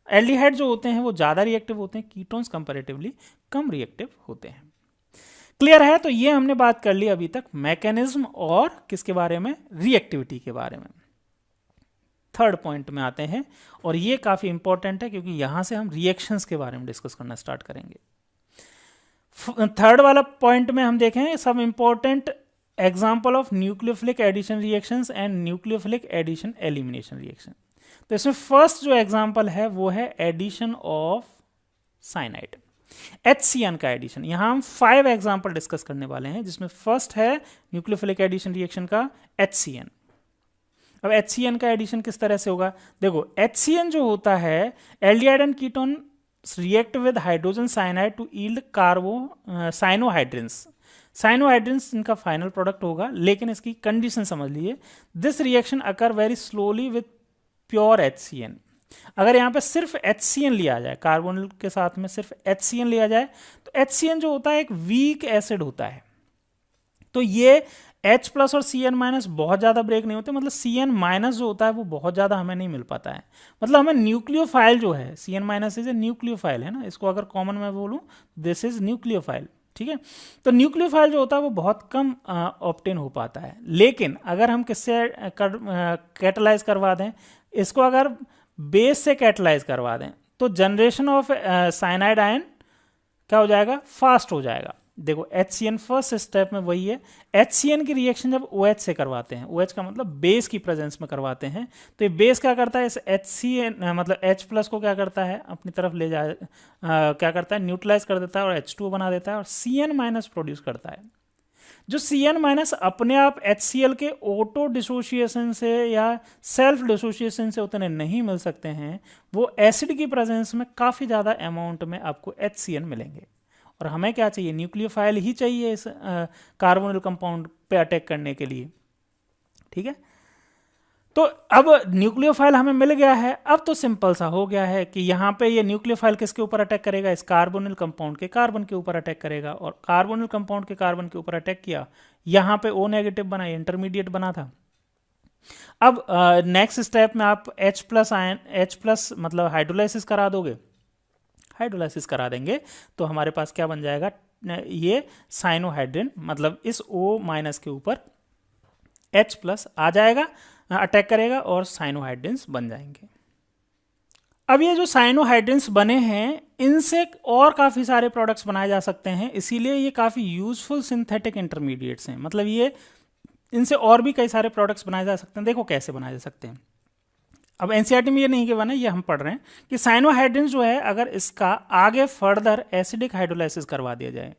A: एल्डिहाइड जो होते हैं वो ज़्यादा रिएक्टिव होते हैं, कीटोन्स कंपैरेटिवली कम रिएक्टिव होते हैं। क्लियर है? तो ये हमने बात कर ली अभी तक मैकेनिज्म और किसके बारे में, रिएक्टिविटी के बारे में। थर्ड पॉइंट में आते हैं, और ये काफ़ी इंपॉर्टेंट है क्योंकि यहां से हम रिएक्शंस के बारे में डिस्कस करना स्टार्ट करेंगे। थर्ड वाला पॉइंट में हम देखें सब important example of nucleophilic addition reactions and nucleophilic addition elimination reaction. तो इसमें फर्स्ट जो एग्जाम्पल है वो है एडिशन ऑफ साइनाइड, HCN का एडिशन। यहां हम 5 एग्जाम्पल डिस्कस करने वाले हैं, जिसमें फर्स्ट है न्यूक्लियोफिलिक एडिशन रिएक्शन का HCN। अब HCN का एडिशन किस तरह से होगा, देखो HCN जो होता है, aldehyde and ketone react with hydrogen cyanide to yield cyanohydrins. Cyanohydrins इनका फाइनल प्रोडक्ट होगा, लेकिन इसकी कंडीशन समझ लीजिए, this reaction occur very slowly with pure HCN। अगर यहाँ पे सिर्फ HCN लिया जाए, कार्बोनिल के साथ में सिर्फ HCN लिया जाए, तो HCN जो होता है एक वीक एसिड होता है, तो ये H प्लस और Cn माइनस बहुत ज़्यादा ब्रेक नहीं होते, मतलब Cn माइनस जो होता है वो बहुत ज़्यादा हमें नहीं मिल पाता है, मतलब हमें न्यूक्लियोफाइल जो है, Cn minus is a nucleophile है ना, इसको अगर कॉमन में बोलूँ दिस इज न्यूक्लियोफाइल, ठीक है। तो न्यूक्लियोफाइल जो होता है वो बहुत कम ऑब्टेन हो पाता है, लेकिन अगर हम किससे कैटलाइज करवा दें, इसको अगर बेस से कैटलाइज करवा दें, तो जनरेशन ऑफ साइनाइड आयन क्या हो जाएगा, फास्ट हो जाएगा। देखो HCN फर्स्ट स्टेप में वही है, HCN की रिएक्शन जब OH से करवाते हैं, OH का मतलब बेस की प्रेजेंस में करवाते हैं, तो ये बेस क्या करता है, इस HCN मतलब H प्लस को क्या करता है, अपनी तरफ ले जाए, क्या करता है, न्यूट्रलाइज कर देता है और H2O बना देता है, और Cn माइनस प्रोड्यूस करता है। जो Cn माइनस अपने आप HCl के ऑटो डिसोसिएशन से या सेल्फ डिसोसिएशन से उतने नहीं मिल सकते हैं, वो एसिड की प्रेजेंस में काफ़ी ज़्यादा अमाउंट में आपको HCN मिलेंगे। और हमें क्या चाहिए, न्यूक्लियोफाइल ही चाहिए इस कार्बोनिल कंपाउंड पे अटैक करने के लिए, ठीक है। तो अब न्यूक्लियोफाइल हमें मिल गया है, अब तो सिंपल सा हो गया है कि यहाँ पे ये न्यूक्लियोफाइल किसके ऊपर अटैक करेगा, इस कार्बोनिल कंपाउंड के कार्बन के ऊपर अटैक करेगा, और कार्बोनिल कंपाउंड के कार्बन के ऊपर अटैक किया, यहाँ पे O नेगेटिव बना, इंटरमीडिएट बना था। अब नेक्स्ट स्टेप में आप H plus ion, H plus मतलब हाइड्रोलाइसिस करा दोगे, हाइड्रोलाइसिस करा देंगे तो हमारे पास क्या बन जाएगा, ये साइनोहाइड्रिन, मतलब इस O माइनस के ऊपर H प्लस आ जाएगा, अटैक करेगा और साइनोहाइड्रिन्स बन जाएंगे। अब ये जो साइनोहाइड्रिन्स बने हैं, इनसे और काफ़ी सारे प्रोडक्ट्स बनाए जा सकते हैं, इसीलिए ये काफ़ी यूजफुल सिंथेटिक इंटरमीडिएट्स हैं, मतलब ये इनसे और भी कई सारे प्रोडक्ट्स बनाए जा सकते हैं। देखो कैसे बनाए जा सकते हैं, अब एनसीईआरटी में ये नहीं कि बना, ये हम पढ़ रहे हैं कि साइनोहाइड्रिन्स जो है, अगर इसका आगे फर्दर एसिडिक हाइड्रोलाइसिस करवा दिया जाए,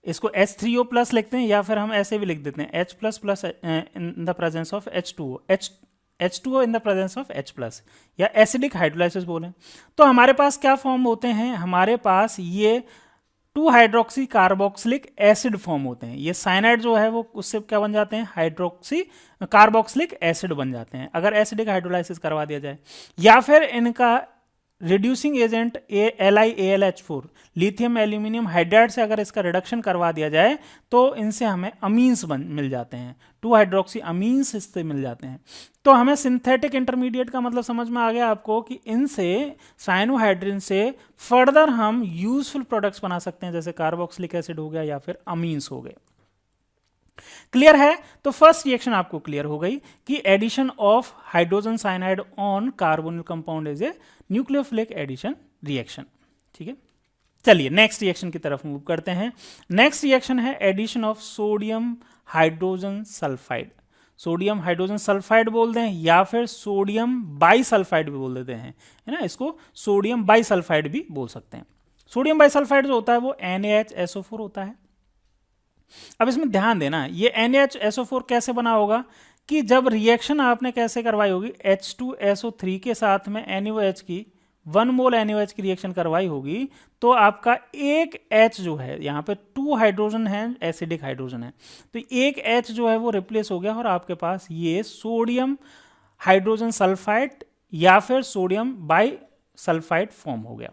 A: इसको H3O प्लस लिखते हैं, या फिर हम ऐसे भी लिख देते हैं H plus plus in the presence of H2O, H2O in the presence of H plus, या एसिडिक हाइड्रोलाइसिस बोलें, तो हमारे पास क्या फॉर्म होते हैं, हमारे पास ये 2 हाइड्रोक्सी कार्बोक्सिलिक एसिड फॉर्म होते हैं। ये साइनाइड जो है वो उससे क्या बन जाते हैं, हाइड्रोक्सी कार्बोक्सिलिक एसिड बन जाते हैं, अगर एसिडिक हाइड्रोलाइसिस करवा दिया जाए, या फिर इनका reducing agent LiAlH4 lithium aluminium hydride से अगर इसका रिडक्शन करवा दिया जाए, तो इनसे हमें अमीन्स मिल जाते हैं, 2 हाइड्रोक्सी अमीन्स इससे मिल जाते हैं। तो हमें सिंथेटिक इंटरमीडिएट का मतलब समझ में आ गया आपको कि इनसे, साइनोहाइड्रिन से फर्दर हम यूजफुल प्रोडक्ट्स बना सकते हैं, जैसे कार्बोक्सिलिक एसिड हो गया या फिर अमीन्स हो गए। क्लियर है? तो फर्स्ट रिएक्शन आपको क्लियर हो गई कि addition of hydrogen cyanide on carbonyl compound is a nucleophilic addition reaction, ठीक है। चलिए नेक्स्ट रिएक्शन की तरफ मूव करते हैं। नेक्स्ट रिएक्शन है addition of sodium hydrogen sulphide. Sodium hydrogen sulphide बोल दें या फिर सोडियम बाईसल्फाइड भी बोल देते हैं, है ना, इसको सोडियम बाईसल्फाइड भी बोल सकते हैं। सोडियम बाईसल्फाइड जो होता है वो NaHSO4 होता है। अब इसमें ध्यान देना, ये NaHSO4 कैसे बना होगा कि जब रिएक्शन आपने कैसे करवाई होगी, H2SO3 के साथ में NaOH की 1 मोल NaOH की रिएक्शन करवाई होगी, तो आपका एक H जो है, यहाँ पे 2 हाइड्रोजन है, एसिडिक हाइड्रोजन है, तो एक H जो है वो रिप्लेस हो गया और आपके पास ये सोडियम हाइड्रोजन सल्फाइड या फिर सोडियम बाई सल्फाइड फॉर्म हो गया।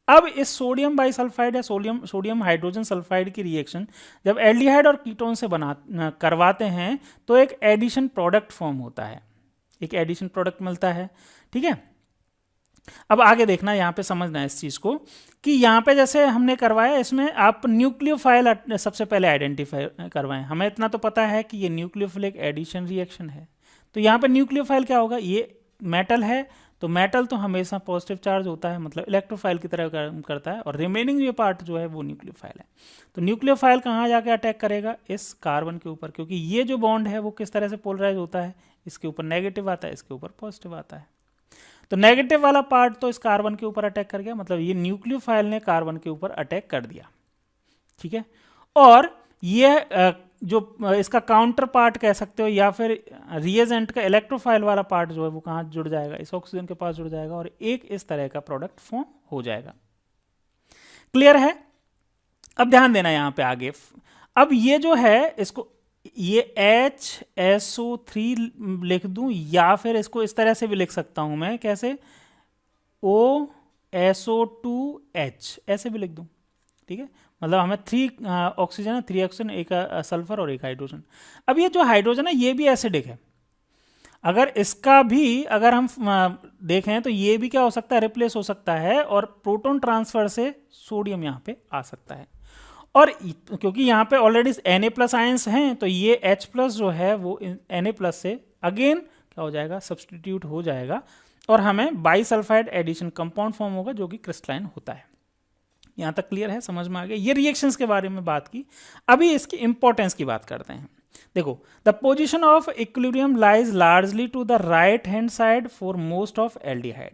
A: अब इस सोडियम बाईसल्फाइड या सोडियम हाइड्रोजन सल्फाइड की रिएक्शन जब एल्डिहाइड और कीटोन से करवाते हैं तो एक एडिशन प्रोडक्ट फॉर्म होता है, एक एडिशन प्रोडक्ट मिलता है। ठीक है, अब आगे देखना, यहाँ पे समझना है इस चीज़ को कि यहाँ पे जैसे हमने करवाया, इसमें आप न्यूक्लियोफाइल सबसे पहले आइडेंटिफाई करवाएं। हमें इतना तो पता है कि ये न्यूक्लियोफिलिक एडिशन रिएक्शन है, तो यहाँ पे न्यूक्लियोफाइल क्या होगा, ये मेटल है तो मेटल तो हमेशा पॉजिटिव चार्ज होता है, मतलब इलेक्ट्रोफाइल की तरह करता है, और रिमेनिंग ये पार्ट जो है वो न्यूक्लियोफाइल है। तो न्यूक्लियोफाइल कहाँ जाके अटैक करेगा, इस कार्बन के ऊपर, क्योंकि ये जो बॉन्ड है वो किस तरह से पोलराइज होता है, इसके ऊपर नेगेटिव आता है, इसके ऊपर पॉजिटिव आता है। तो नेगेटिव वाला पार्ट तो इस कार्बन के ऊपर अटैक कर गया, मतलब ये न्यूक्लियोफाइल ने कार्बन के ऊपर अटैक कर दिया। ठीक है, और ये जो इसका काउंटर पार्ट कह सकते हो या फिर रिएजेंट का इलेक्ट्रोफाइल वाला पार्ट जो है वो कहाँ जुड़ जाएगा, इस ऑक्सीजन के पास जुड़ जाएगा और एक इस तरह का प्रोडक्ट फॉर्म हो जाएगा। क्लियर है? अब ध्यान देना यहाँ पे आगे, अब ये जो है इसको ये HSO3 लिख दूं या फिर इसको इस तरह से भी लिख सकता हूं मैं, कैसे, OSO2H ऐसे भी लिख दूं। ठीक है, मतलब हमें 3 ऑक्सीजन है, 3 ऑक्सीजन, एक सल्फर और एक हाइड्रोजन। अब ये जो हाइड्रोजन है ये भी एसिडिक है, अगर इसका भी अगर हम देखें तो ये भी क्या हो सकता है, रिप्लेस हो सकता है और प्रोटॉन ट्रांसफर से सोडियम यहाँ पे आ सकता है। और क्योंकि यहाँ पे ऑलरेडी Na+ आयंस हैं तो ये H+ जो है वो Na+ से अगेन क्या हो जाएगा, सब्सटीट्यूट हो जाएगा और हमें बाईसल्फाइड एडिशन कंपाउंड फॉर्म होगा जो कि क्रिस्टलाइन होता है। यहाँ तक क्लियर है, समझ में आ गया? ये रिएक्शंस के बारे में बात की, अभी इसकी इंपॉर्टेंस की बात करते हैं। देखो, the position of equilibrium lies largely to the right hand side for most of aldehyde.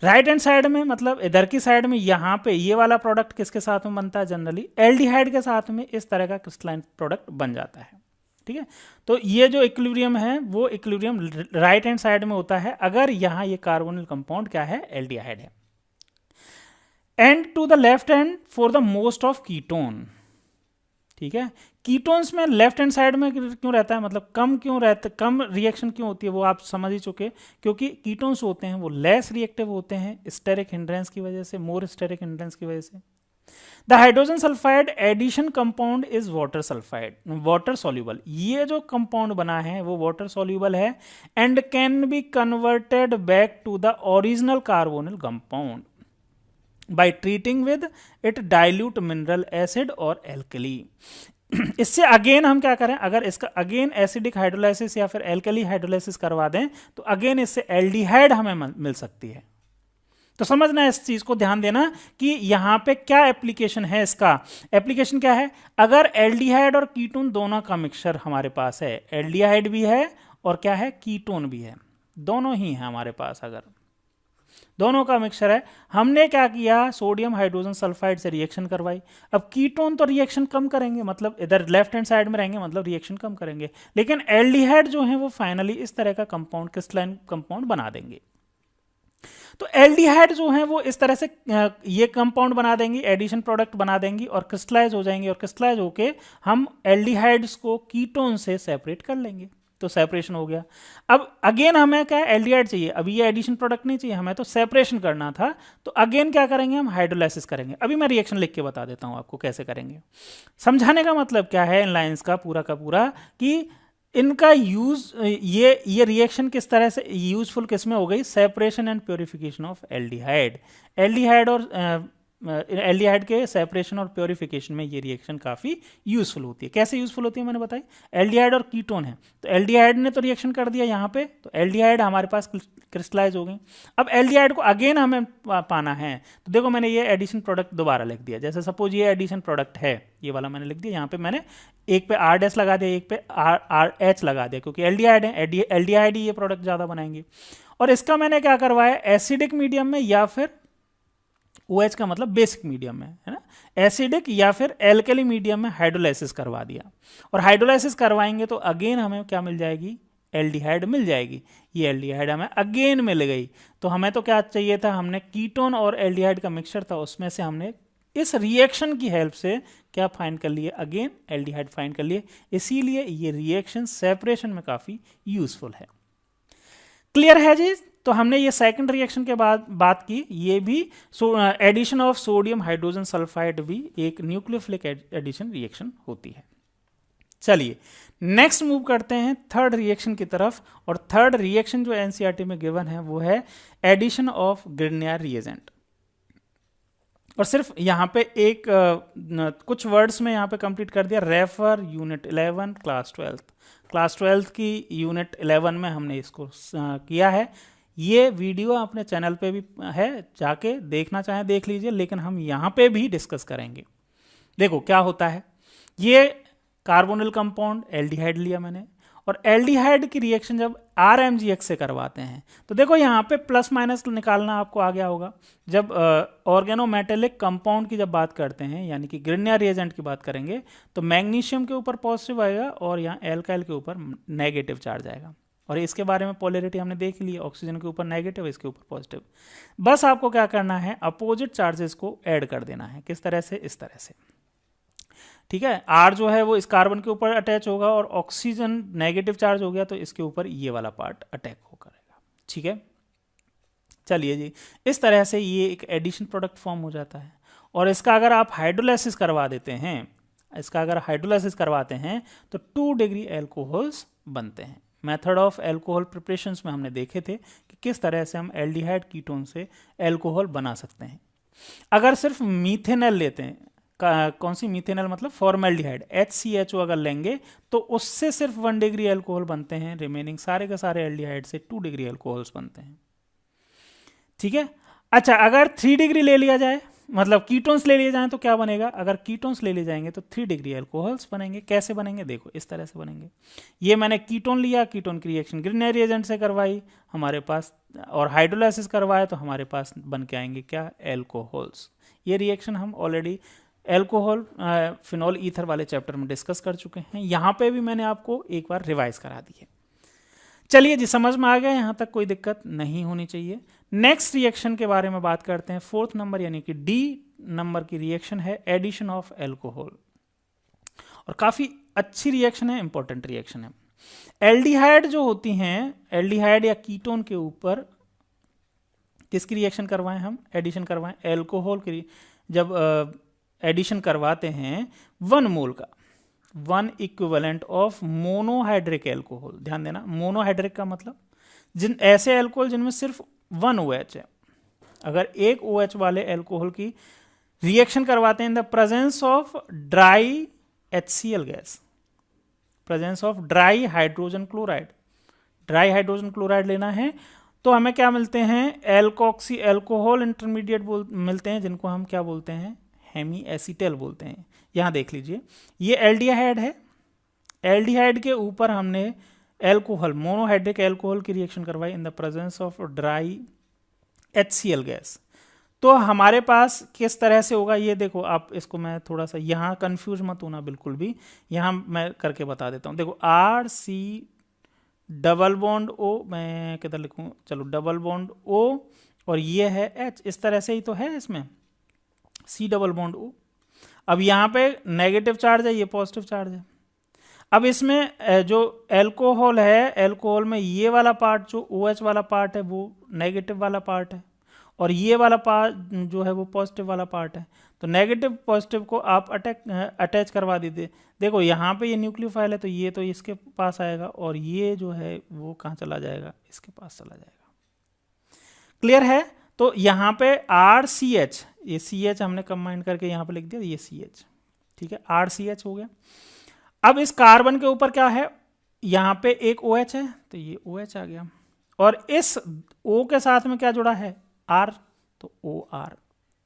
A: Right hand side में मतलब इधर की साइड में, यहाँ पे ये वाला प्रोडक्ट किसके साथ में बनता है, जनरली एल्डिहाइड के साथ में इस तरह का क्रिस्टलाइन प्रोडक्ट बन जाता है। ठीक है, तो ये जो इक्विलिब्रियम है वो इक्विलिब्रियम राइट हैंड साइड में होता है अगर यहाँ ये कार्बोनिल कंपाउंड क्या है, एल्डिहाइड है। And to the left hand for the most of ketone. ठीक है, कीटोन्स में लेफ्ट हैंड साइड में क्यों रहता है, मतलब कम क्यों रहता है, कम रिएक्शन क्यों होती है वो आप समझ ही चुके, क्योंकि कीटोन्स होते हैं वो लेस रिएक्टिव होते हैं स्टेरिक हिंड्रेंस की वजह से, मोर स्टेरिक हिंड्रेंस की वजह से। The hydrogen sulphide addition compound is water sulphide, water soluble. ये जो कंपाउंड बना है वो वाटर सॉल्यूबल है and can be converted back to the original carbonyl compound by treating with it dilute mineral acid और एल्कली। इससे again हम क्या करें, अगर इसका अगेन एसिडिक हाइड्रोलाइसिस या फिर एल्कली हाइड्रोलाइसिस करवा दें तो अगेन इससे एल्डिहाइड हमें मिल सकती है। तो समझना है इस चीज को, ध्यान देना कि यहां पे क्या एप्लीकेशन है। इसका एप्लीकेशन क्या है, अगर एल्डिहाइड और कीटोन दोनों का मिक्सचर हमारे पास है, एल्डिहाइड भी है और क्या है, कीटोन भी है, दोनों ही है हमारे पास, अगर दोनों का मिक्सचर है, हमने क्या किया, सोडियम हाइड्रोजन सल्फाइड से रिएक्शन करवाई। अब कीटोन तो रिएक्शन कम करेंगे, मतलब इधर लेफ्ट हैंड साइड में रहेंगे, मतलब रिएक्शन कम करेंगे, लेकिन एल्डिहाइड जो है वो फाइनली इस तरह का कंपाउंड क्रिस्टलाइन कंपाउंड बना देंगे। तो एल्डिहाइड जो है वो इस तरह से ये कंपाउंड बना देंगी, एडिशन प्रोडक्ट बना देंगी और क्रिस्टलाइज हो जाएंगे, और क्रिस्टलाइज होके हम एल्डिहाइड्स को कीटोन से सेपरेट कर लेंगे, तो सेपरेशन हो गया। अब अगेन हमें क्या है, एल्डिहाइड चाहिए, अभी ये एडिशन प्रोडक्ट नहीं चाहिए हमें, तो सेपरेशन करना था, तो अगेन क्या करेंगे, हम हाइड्रोलाइसिस करेंगे। अभी मैं रिएक्शन लिख के बता देता हूं आपको कैसे करेंगे। समझाने का मतलब क्या है इन लाइंस का पूरा कि इनका यूज, ये रिएक्शन किस तरह से यूजफुल किस में हो गई, separation and purification of aldehyde. Aldehyde और एल्डिहाइड के सेपरेशन और प्योरिफिकेशन में ये रिएक्शन काफ़ी यूजफुल होती है। कैसे यूजफुल होती है मैंने बताई, एल्डिहाइड और कीटोन है, तो एल्डिहाइड ने तो रिएक्शन कर दिया यहाँ पे, तो एल्डिहाइड हमारे पास क्रिस्टलाइज हो गई। अब एल्डिहाइड को अगेन हमें पाना है, तो देखो मैंने ये एडिशन प्रोडक्ट दोबारा लिख दिया। जैसे सपोज ये एडिशन प्रोडक्ट है, ये वाला मैंने लिख दिया, यहाँ पे मैंने एक पे आर डैश लगा दिया, एक पे आर एच लगा दिया, क्योंकि एल्डिहाइड है, एल्डिहाइड ही ये प्रोडक्ट ज़्यादा बनाएंगे। और इसका मैंने क्या करवाया, एसिडिक मीडियम में या फिर OH का मतलब बेसिक मीडियम में, है ना, एसिडिक या फिर एल्कली मीडियम में हाइड्रोलाइसिस करवा दिया। और हाइड्रोलाइसिस करवाएंगे तो अगेन हमें क्या मिल जाएगी, एल्डिहाइड मिल जाएगी। ये एल्डिहाइड हमें अगेन मिल गई। तो हमें तो क्या चाहिए था, हमने कीटोन और एल्डिहाइड का मिक्सचर था, उसमें से हमने इस रिएक्शन की हेल्प से क्या फाइंड कर लिए, अगेन एल्डिहाइड फाइंड कर लिए। इसीलिए ये रिएक्शन सेपरेशन में काफ़ी यूजफुल है। क्लियर है जी। तो हमने ये सेकंड रिएक्शन के बाद बात की, ये भी addition of sodium hydrogen sulphide भी एक न्यूक्लियोफिलिक एडिशन रिएक्शन होती है। चलिए नेक्स्ट मूव करते हैं थर्ड रिएक्शन की तरफ। और थर्ड रिएक्शन जो एनसीईआरटी में गिवन है वो है एडिशन ऑफ ग्रिग्नियर रिएजेंट। और सिर्फ यहाँ पे एक कुछ वर्ड्स में यहाँ पे कंप्लीट कर दिया, रेफर यूनिट 11 क्लास 12 की यूनिट 11 में हमने इसको किया है। ये वीडियो अपने चैनल पे भी है, जाके देखना चाहें देख लीजिए, लेकिन हम यहाँ पे भी डिस्कस करेंगे। देखो क्या होता है, ये कार्बोनिल कंपाउंड एल्डिहाइड लिया मैंने, और एल्डिहाइड की रिएक्शन जब RMGX से करवाते हैं तो देखो यहाँ पे प्लस माइनस निकालना आपको आ गया होगा। जब ऑर्गेनोमेटेलिक कंपाउंड की जब बात करते हैं, यानी कि ग्रिग्नियर रिएजेंट की बात करेंगे, तो मैग्नीशियम के ऊपर पॉजिटिव आएगा और यहाँ एल्काइल के ऊपर नेगेटिव चार्ज आएगा। और इसके बारे में पोलैरिटी हमने देख ली है, ऑक्सीजन के ऊपर नेगेटिव, इसके ऊपर पॉजिटिव। बस आपको क्या करना है, अपोजिट चार्जेस को ऐड कर देना है। किस तरह से, इस तरह से, ठीक है। R जो है वो इस कार्बन के ऊपर अटैच होगा और ऑक्सीजन नेगेटिव चार्ज हो गया तो इसके ऊपर ये वाला पार्ट अटैक हो करेगा, ठीक है। चलिए जी, इस तरह से ये एक एडिशन प्रोडक्ट फॉर्म हो जाता है। और इसका अगर आप हाइड्रोलाइसिस करवा देते हैं, इसका अगर हाइड्रोलाइसिस करवाते हैं तो 2 डिग्री एल्कोहल्स बनते हैं। मेथड ऑफ एल्कोहल प्रिपरेशंस में हमने देखे थे कि किस तरह से हम एल्डिहाइड कीटोन से एल्कोहल बना सकते हैं। अगर सिर्फ मीथेनॉल लेते हैं, कौन सी मीथेनॉल मतलब फॉर्मेल्डिहाइड, HCHO अगर लेंगे तो उससे सिर्फ 1 डिग्री एल्कोहल बनते हैं, रिमेनिंग सारे के सारे एल्डिहाइड से 2 डिग्री एल्कोहल्स बनते हैं, ठीक है। अच्छा, अगर 3 डिग्री ले लिया जाए, मतलब कीटोन्स ले लिए जाएं तो क्या बनेगा, अगर कीटोन्स ले लिए जाएंगे तो 3 डिग्री एल्कोहल्स बनेंगे। कैसे बनेंगे, देखो इस तरह से बनेंगे। ये मैंने कीटोन लिया, कीटोन की रिएक्शन ग्रिग्नियर रिएजेंट से करवाई हमारे पास, और हाइड्रोलाइसिस करवाया तो हमारे पास बन के आएंगे क्या, एल्कोहल्स। ये रिएक्शन हम ऑलरेडी एल्कोहल फिनॉल ईथर वाले चैप्टर में डिस्कस कर चुके हैं। यहाँ पे भी मैंने आपको एक बार रिवाइज करा दी है। चलिए जी, समझ में आ गया, यहाँ तक कोई दिक्कत नहीं होनी चाहिए। नेक्स्ट रिएक्शन के बारे में बात करते हैं। 4th नंबर यानी कि D नंबर की रिएक्शन है एडिशन ऑफ एल्कोहल, और काफ़ी अच्छी रिएक्शन है, इंपॉर्टेंट रिएक्शन है। एल्डिहाइड जो होती हैं, एल्डिहाइड या कीटोन के ऊपर किसकी रिएक्शन करवाएं हम, एडिशन करवाएं, एल्कोहल की। जब एडिशन करवाते हैं 1 मोल का, 1 इक्विवेलेंट ऑफ मोनोहाइड्रिक एल्कोहल। ध्यान देना, मोनोहाइड्रिक का मतलब जिन ऐसे एल्कोहल जिनमें सिर्फ 1 OH है। अगर एक OH वाले एल्कोहल की रिएक्शन करवाते हैं इन the presence of dry HCl gas, presence of dry hydrogen chloride, dry hydrogen chloride लेना है तो हमें क्या मिलते हैं, एल्कोक्सी एल्कोहल इंटरमीडिएट मिलते हैं, जिनको हम क्या बोलते हैं, हेमी एसीटेल बोलते हैं। यहाँ देख लीजिए, ये एल्डिहाइड है, एल्डिहाइड के ऊपर हमने एल्कोहल, मोनोहाइड्रिक एल्कोहल की रिएक्शन करवाई इन the presence of dry HCl gas. तो हमारे पास किस तरह से होगा ये देखो, आप इसको मैं थोड़ा सा यहाँ कंफ्यूज मत होना बिल्कुल भी, यहाँ मैं करके बता देता हूँ। देखो RC डबल बॉन्ड O, मैं किधर लिखूँ, चलो डबल बॉन्ड O, और ये है H, इस तरह से ही तो है इसमें, C डबल बॉन्ड O। अब यहाँ पे नेगेटिव चार्ज है, ये पॉजिटिव चार्ज है। अब इसमें जो एल्कोहल है, एल्कोहल में ये वाला पार्ट जो OH वाला पार्ट है वो नेगेटिव वाला पार्ट है, और ये वाला पार्ट जो है वो पॉजिटिव वाला पार्ट है। तो नेगेटिव पॉजिटिव को आप अटैच करवा दीजिए। देखो यहाँ पे ये न्यूक्लियोफाइल है तो ये तो इसके पास आएगा, और ये जो है वो कहाँ चला जाएगा, इसके पास चला जाएगा। क्लियर है। तो यहाँ पे RCH, ये CH हमने कंबाइन करके यहाँ पे लिख दिया, ये CH, ठीक है, RCH हो गया। अब इस कार्बन के ऊपर क्या है, यहाँ पे एक OH है, तो ये OH आ गया, और इस O के साथ में क्या जुड़ा है, R, तो OR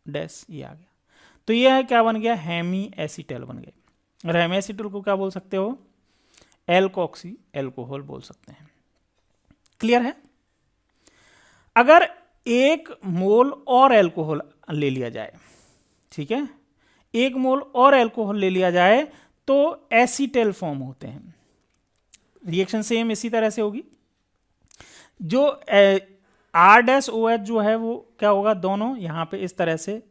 A: डैश ये आ गया। तो ये है क्या बन गया, हेमी एसीटेल बन गया। और हेमी एसीटेल को क्या बोल सकते हो, एल्कोक्सी एल्कोहल बोल सकते हैं। क्लियर है। अगर 1 मोल और एल्कोहल ले लिया जाए, ठीक है, 1 मोल और एल्कोहल ले लिया जाए तो एसीटेल फॉर्म होते हैं। रिएक्शन सेम इसी तरह से होगी। जो R-OH जो है वो क्या होगा, दोनों यहाँ पे इस तरह से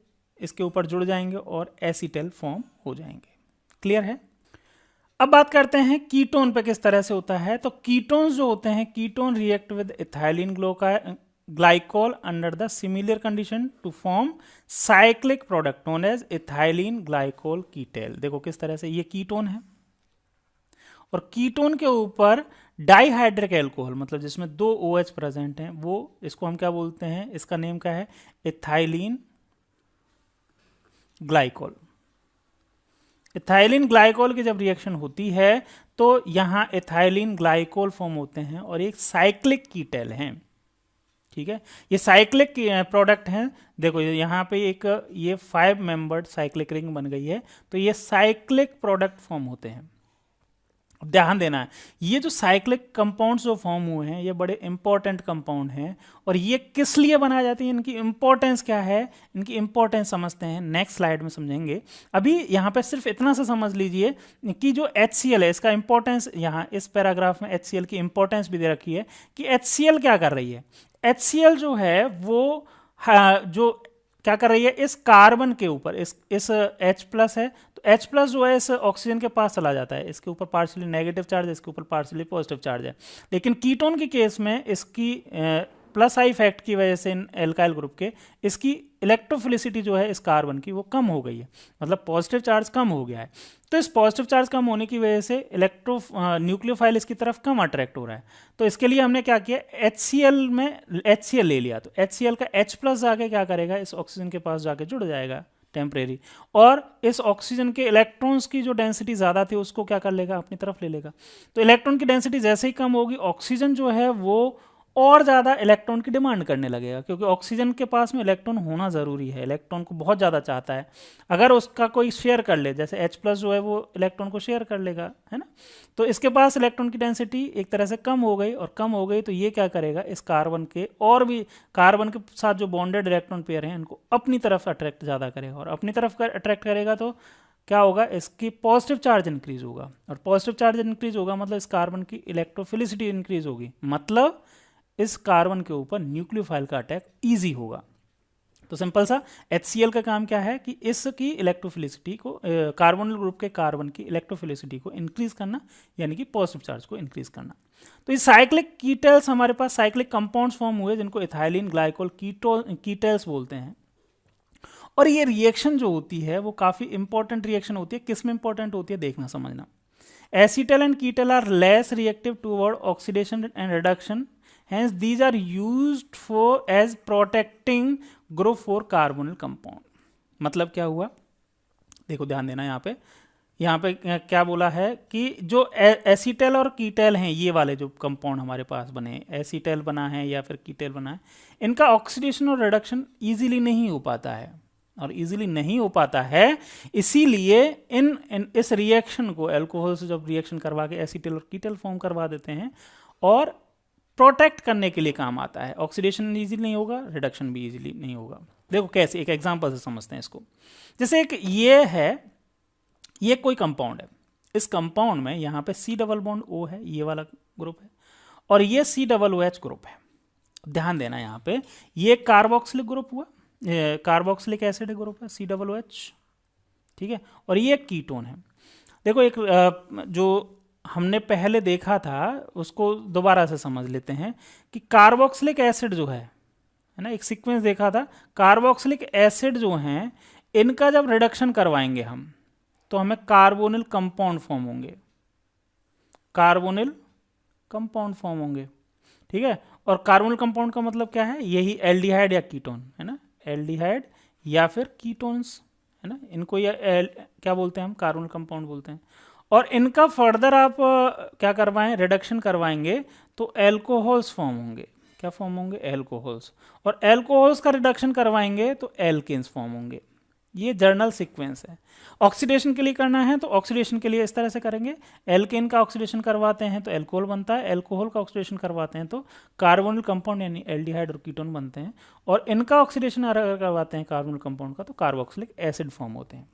A: इसके ऊपर जुड़ जाएंगे और एसीटेल फॉर्म हो जाएंगे। क्लियर है। अब बात करते हैं कीटोन पे किस तरह से होता है। तो कीटोन्स जो होते हैं, ketone react with ethylene glycol under the similar condition to form cyclic product known as ethylene glycol ketal. देखो किस तरह से, ये कीटोन है और कीटोन के ऊपर डाइहाइड्रिक एल्कोहल, मतलब जिसमें 2 OH प्रेजेंट हैं, वो इसको हम क्या बोलते हैं, इसका नेम क्या है, इथाइलिन ग्लाइकोल। इथाइलिन ग्लाइकोल की जब रिएक्शन होती है तो यहां इथाइलिन ग्लाइकोल फॉर्म होते हैं और एक साइक्लिक कीटेल हैं। ठीक है, ये साइक्लिक प्रोडक्ट हैं। देखो यहाँ पे एक ये 5 मेंबर्ड साइक्लिक रिंग बन गई है, तो ये साइक्लिक प्रोडक्ट फॉर्म होते हैं। ध्यान देना है, ये जो साइक्लिक कंपाउंड्स जो फॉर्म हुए हैं ये बड़े इंपॉर्टेंट कंपाउंड हैं। और ये किस लिए बनाए जाती है, इनकी इंपॉर्टेंस क्या है, इनकी इंपॉर्टेंस समझते हैं, नेक्स्ट स्लाइड में समझेंगे। अभी यहाँ पे सिर्फ इतना सा समझ लीजिए कि जो HCl है इसका इंपॉर्टेंस, यहाँ इस पैराग्राफ में HCl की इंपॉर्टेंस भी दे रखी है कि HCl क्या कर रही है। HCl जो है वो जो क्या कर रही है, इस कार्बन के ऊपर इस H+ है, तो H+ जो है इस ऑक्सीजन के पास चला जाता है, इसके ऊपर पार्शियली नेगेटिव चार्ज है, इसके ऊपर पार्शियली पॉजिटिव चार्ज है। लेकिन कीटोन के केस में इसकी प्लस आई इफेक्ट की वजह से इन एल्काइल ग्रुप के इसकी इलेक्ट्रोफिलिसिटी जो है इस कार्बन की वो कम हो गई है, मतलब पॉजिटिव चार्ज कम हो गया है। तो इस पॉजिटिव चार्ज कम होने की वजह से न्यूक्लियोफाइल इसकी तरफ कम अट्रैक्ट हो रहा है। तो इसके लिए हमने क्या किया, HCl में HCl ले लिया, तो HCl का H+ जाके क्या करेगा, इस ऑक्सीजन के पास जाके जुड़ जाएगा टेम्परेरी, और इस ऑक्सीजन के इलेक्ट्रॉन्स की जो डेंसिटी ज़्यादा थी उसको क्या कर लेगा, अपनी तरफ ले लेगा। तो इलेक्ट्रॉन की डेंसिटी जैसे ही कम होगी, ऑक्सीजन जो है वो और ज़्यादा इलेक्ट्रॉन की डिमांड करने लगेगा, क्योंकि ऑक्सीजन के पास में इलेक्ट्रॉन होना ज़रूरी है, इलेक्ट्रॉन को बहुत ज़्यादा चाहता है। अगर उसका कोई शेयर कर ले, जैसे H+ जो है वो इलेक्ट्रॉन को शेयर कर लेगा, है ना, तो इसके पास इलेक्ट्रॉन की डेंसिटी एक तरह से कम हो गई, और कम हो गई तो ये क्या करेगा, इस कार्बन के और भी कार्बन के साथ जो बॉन्डेड इलेक्ट्रॉन पेयर हैं इनको अपनी तरफ अट्रैक्ट ज़्यादा करेगा, और अपनी तरफ अट्रैक्ट करेगा तो क्या होगा, इसकी पॉजिटिव चार्ज इंक्रीज होगा, और पॉजिटिव चार्ज इंक्रीज होगा मतलब इस कार्बन की इलेक्ट्रोफिलिसिटी इंक्रीज होगी, मतलब इस कार्बन के ऊपर न्यूक्लियोफाइल का अटैक इजी होगा। तो सिंपल सा HCl का काम क्या है कि इसकी इलेक्ट्रोफिलिसिटी को, कार्बोनिल ग्रुप के कार्बन की इलेक्ट्रोफिलिसिटी को इंक्रीज करना, यानी कि पॉजिटिव चार्ज को इंक्रीज करना। तो ये साइक्लिक कीटेल्स, हमारे पास साइक्लिक कंपाउंड्स फॉर्म हुए जिनको इथाइलिन ग्लाइकोल कीटेल्स बोलते हैं। और ये रिएक्शन जो होती है वो काफ़ी इंपॉर्टेंट रिएक्शन होती है। किस में इंपॉर्टेंट होती है देखना समझना। Acetal and ketal are less reactive toward oxidation and reduction, hence these are used for as protecting group 4 carbonyl compound। मतलब क्या हुआ, देखो ध्यान देना, यहाँ पे क्या बोला है कि जो एसीटेल और कीटेल हैं, ये वाले जो कंपाउंड हमारे पास बने, एसीटेल बना है या फिर कीटेल बना है, इनका ऑक्सीडेशन और रिडक्शन इजीली नहीं हो पाता है, और इजीली नहीं हो पाता है इसीलिए इस रिएक्शन को एल्कोहल से जब रिएक्शन करवा के एसीटेल और कीटेल फॉर्म करवा देते हैं, और प्रोटेक्ट करने के लिए काम आता है। ऑक्सीडेशन इजीली नहीं होगा, रिडक्शन भी इजीली नहीं होगा। देखो कैसे, एक एग्जांपल से समझते हैं इसको। जैसे एक ये है, ये कोई कंपाउंड है, इस कंपाउंड में यहाँ पे C+O है, ये वाला ग्रुप है, और ये COOH ग्रुप है। ध्यान देना, यहाँ पे ये कार्बोक्सिलिक ग्रुप हुआ, कार्बोक्सिलिक एसिड ग्रुप है COOH, ठीक है, और ये कीटोन है। देखो एक जो हमने पहले देखा था उसको दोबारा से समझ लेते हैं कि कार्बोक्सिलिक एसिड जो है ना, एक सीक्वेंस देखा था, कार्बोक्सिलिक एसिड जो हैं इनका जब रिडक्शन करवाएंगे हम तो हमें कार्बोनिल कंपाउंड फॉर्म होंगे, कार्बोनिल कंपाउंड फॉर्म होंगे, ठीक है। और कार्बोनिल कंपाउंड का मतलब क्या है, यही एल्डिहाइड या कीटोन है ना, एल्डिहाइड या फिर कीटोन्स है ना, इनको ये क्या बोलते हैं हम, कार्बोनिल कंपाउंड बोलते हैं। और इनका फर्दर आप क्या करवाएं, रिडक्शन करवाएंगे तो एल्कोहल्स फॉर्म होंगे। क्या फॉर्म होंगे, एल्कोहल्स। और एल्कोहल्स का रिडक्शन करवाएंगे तो एल्केन्स फॉर्म होंगे। ये जर्नल सीक्वेंस है। ऑक्सीडेशन के लिए करना है तो ऑक्सीडेशन के लिए इस तरह से करेंगे, एल्केन का ऑक्सीडेशन करवाते हैं तो एल्कोहल बनता है, एल्कोहल का ऑक्सीडेशन करवाते हैं तो कार्बोनिल कंपाउंड यानी एल्डिहाइड और कीटोन बनते हैं, और इनका ऑक्सीडेशन अगर करवाते हैं कार्बोनिल कंपाउंड का तो कार्बोक्सिलिक एसिड फॉर्म होते हैं।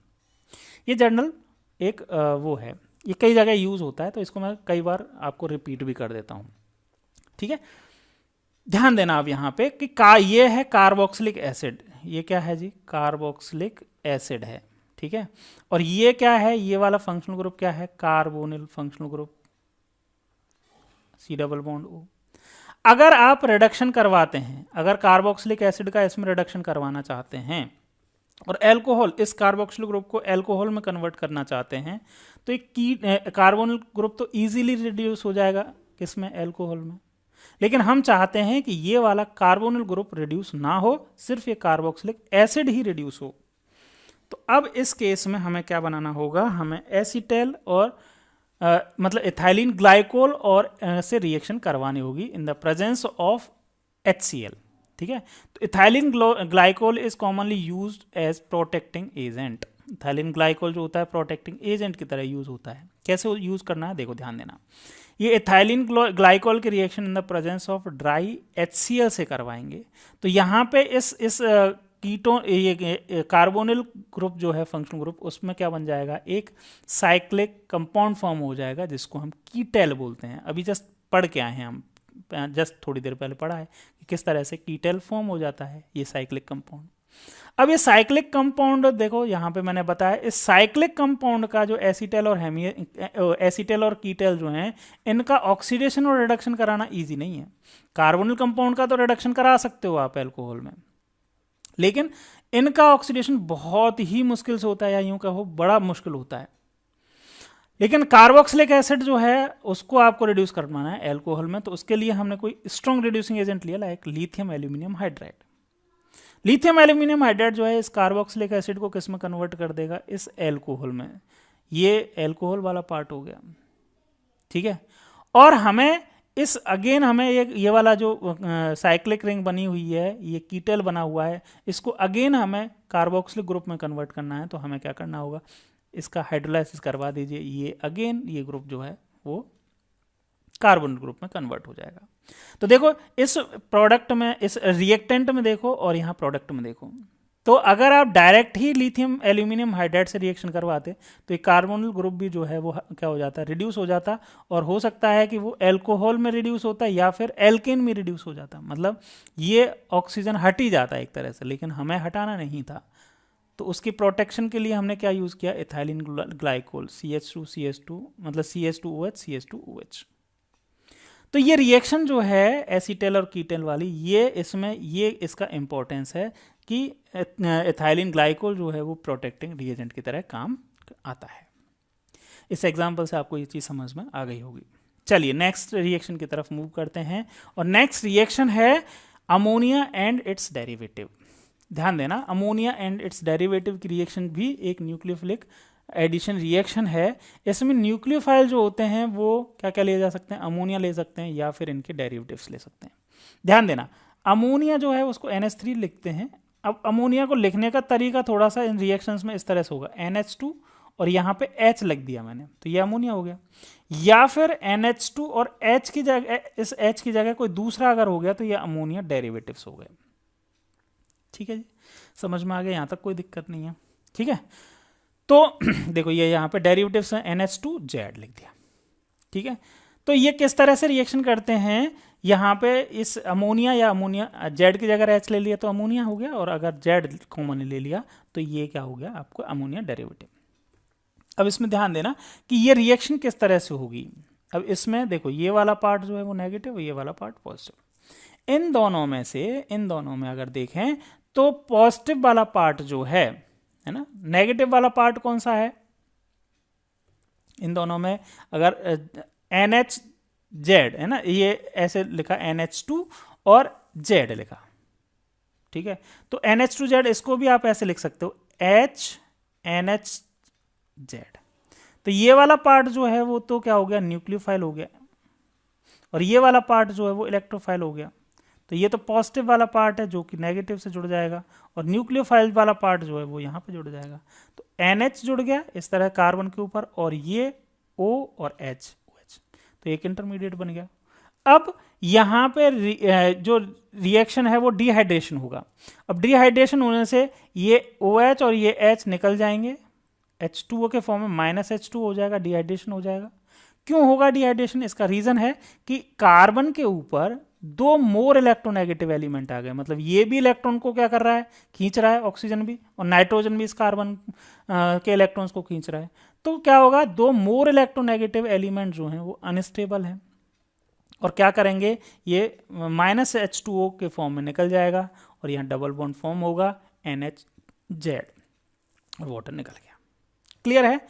A: ये जर्नल एक वो है, ये कई जगह यूज होता है, तो इसको मैं कई बार आपको रिपीट भी कर देता हूँ। ठीक है, ध्यान देना आप यहाँ पे कि ये है कार्बोक्सिलिक एसिड, ये क्या है जी, कार्बोक्सिलिक एसिड है। ठीक है, और ये क्या है, ये वाला फंक्शनल ग्रुप क्या है, carbonyl functional group, C double bond O। अगर आप रिडक्शन करवाते हैं, अगर कार्बोक्सिलिक एसिड का इसमें रिडक्शन करवाना चाहते हैं और एल्कोहल, इस कार्बोक्सिलिक ग्रुप को एल्कोहल में कन्वर्ट करना चाहते हैं, तो एक कार्बोनिल ग्रुप तो इजीली रिड्यूस हो जाएगा किसमें, एल्कोहल में। लेकिन हम चाहते हैं कि ये वाला कार्बोनिल ग्रुप रिड्यूस ना हो, सिर्फ ये कार्बोक्सिलिक एसिड ही रिड्यूस हो। तो अब इस केस में हमें क्या बनाना होगा, हमें एसीटेल और मतलब इथाइलिन ग्लाइकोल और से रिएक्शन करवानी होगी in the presence of HCl। ठीक है, तो ethylene glycol is commonly used as protecting agent. Ethylene glycol जो होता है प्रोटेक्टिंग एजेंट की तरह यूज होता है। कैसे यूज करना है देखो, ध्यान देना। ये इथाइलिन ग्लाइकोल की reaction in the presence of dry HCl से करवाएंगे। तो यहाँ पे इस कीटोन, ये कार्बोनिल ग्रुप जो है फंक्शनल ग्रुप, उसमें क्या बन जाएगा, एक साइक्लिक कंपाउंड फॉर्म हो जाएगा जिसको हम कीटेल बोलते हैं। अभी जस्ट पढ़ के आए हैं हम, जस्ट थोड़ी देर पहले पढ़ा है कि किस तरह से कीटेल फॉर्म हो जाता है ये साइक्लिक कंपाउंड। अब ये साइक्लिक कंपाउंड देखो यहाँ पे मैंने बताया, इस साइक्लिक कंपाउंड का जो एसीटेल और कीटेल जो हैं, इनका ऑक्सीडेशन और रिडक्शन कराना इजी नहीं है। कार्बोनिल कंपाउंड का तो रिडक्शन करा सकते हो आप एल्कोहल में, लेकिन इनका ऑक्सीडेशन बहुत ही मुश्किल से होता है, या यूं कहो बड़ा मुश्किल होता है। लेकिन कार्बोक्सिलिक एसिड जो है उसको आपको रिड्यूस करवाना है एल्कोहल में, तो उसके लिए हमने कोई स्ट्रॉन्ग रिड्यूसिंग एजेंट लिया, like lithium aluminium hydride. Lithium aluminium hydride जो है इस कार्बोक्सिलिक एसिड को किस में कन्वर्ट कर देगा, इस एल्कोहल में। ये एल्कोहल वाला पार्ट हो गया। ठीक है, और हमें इस अगेन हमें ये वाला जो साइक्लिक रिंग बनी हुई है, ये कीटेल बना हुआ है, इसको अगेन हमें कार्बोक्सिलिक ग्रुप में कन्वर्ट करना है। तो हमें क्या करना होगा, इसका हाइड्रोलाइसिस करवा दीजिए, ये अगेन ये ग्रुप जो है वो कार्बन ग्रुप में कन्वर्ट हो जाएगा। तो देखो इस प्रोडक्ट में, इस रिएक्टेंट में देखो और यहाँ प्रोडक्ट में देखो, तो अगर आप डायरेक्ट ही लिथियम एल्यूमिनियम हाइड्राइड से रिएक्शन करवाते तो ये कार्बोनिल ग्रुप भी जो है वो क्या हो जाता है, रिड्यूस हो जाता, और हो सकता है कि वो एल्कोहल में रिड्यूस होता या फिर एल्केन में रिड्यूस हो जाता। मतलब ये ऑक्सीजन हट ही जाता है एक तरह से, लेकिन हमें हटाना नहीं था। तो उसकी प्रोटेक्शन के लिए हमने क्या यूज़ किया, इथाइलिन ग्लाइकोल, CH2 मतलब CH2OH CH2OH। तो ये रिएक्शन जो है एसीटेल और कीटेल वाली, ये इसमें ये इसका इंपॉर्टेंस है कि इथाइलिन ग्लाइकोल जो है वो प्रोटेक्टिंग रिएजेंट की तरह काम आता है। इस एग्जांपल से आपको ये चीज़ समझ में आ गई होगी। चलिए नेक्स्ट रिएक्शन की तरफ मूव करते हैं, और नेक्स्ट रिएक्शन है अमोनिया एंड इट्स डेरिवेटिव। ध्यान देना, अमोनिया एंड इट्स डेरिवेटिव की रिएक्शन भी एक न्यूक्लियोफिलिक एडिशन रिएक्शन है। इसमें न्यूक्लियोफाइल जो होते हैं वो क्या क्या ले जा सकते हैं, अमोनिया ले सकते हैं या फिर इनके डेरिवेटिव्स ले सकते हैं। ध्यान देना, अमोनिया जो है उसको NH3 लिखते हैं। अब अमोनिया को लिखने का तरीका थोड़ा सा इन रिएक्शंस में इस तरह से होगा, NH2 और यहाँ पे H लिख दिया मैंने, तो ये अमोनिया हो गया। या फिर NH2 और H की जगह, इस H की जगह कोई दूसरा अगर हो गया तो ये अमोनिया डेरिवेटिव्स हो गए। ठीक है जी, समझ में आ गया, यहाँ तक कोई दिक्कत नहीं है। ठीक है, तो देखो ये यहाँ पे डेरिवेटिव्स हैं, NH2Z लिख दिया। ठीक है, तो ये किस तरह से रिएक्शन करते हैं, यहाँ पे इस अमोनिया या अमोनिया Z की जगह H ले लिया तो अमोनिया हो गया, और अगर Z कॉमन ले लिया तो ये क्या हो गया आपको, अमोनिया डेरिवेटिव। अब इसमें ध्यान देना कि ये रिएक्शन किस तरह से होगी। अब इसमें देखो ये वाला पार्ट जो है वो नेगेटिव, ये वाला पार्ट पॉजिटिव। इन दोनों में से, इन दोनों में अगर देखें तो पॉजिटिव वाला पार्ट जो है ना, नेगेटिव वाला पार्ट कौन सा है इन दोनों में, अगर NH जेड है ना, ये ऐसे लिखा NH2 और जेड लिखा, ठीक है। तो NH2Z इसको भी आप ऐसे लिख सकते हो HNHZ। तो ये वाला पार्ट जो है वो तो क्या हो गया, न्यूक्लियोफाइल हो गया, और ये वाला पार्ट जो है वो इलेक्ट्रोफाइल हो गया। तो ये तो पॉजिटिव वाला पार्ट है जो कि नेगेटिव से जुड़ जाएगा, और न्यूक्लियोफाइल वाला पार्ट जो है वो यहाँ पे जुड़ जाएगा। तो NH जुड़ गया इस तरह कार्बन के ऊपर, और ये O और H, OH, तो एक इंटरमीडिएट बन गया। अब यहाँ पे जो रिएक्शन है वो डिहाइड्रेशन होगा। अब डिहाइड्रेशन होने से ये OH और ये H निकल जाएंगे, H2O के फॉर्म में -H2 हो जाएगा, डिहाइड्रेशन हो जाएगा। क्यों होगा डिहाइड्रेशन? इसका रीजन है कि कार्बन के ऊपर दो मोर इलेक्ट्रोनेगेटिव एलिमेंट आ गए, मतलब ये भी इलेक्ट्रॉन को क्या कर रहा है, खींच रहा है, ऑक्सीजन भी, और नाइट्रोजन भी इस कार्बन के इलेक्ट्रॉन्स को खींच रहा है। तो क्या होगा, दो मोर इलेक्ट्रोनेगेटिव एलिमेंट जो हैं वो अनस्टेबल हैं, और क्या करेंगे, ये -H2O के फॉर्म में निकल जाएगा, और यहाँ डबल बॉन्ड फॉर्म होगा NHZ, और वाटर निकल गया। क्लियर है,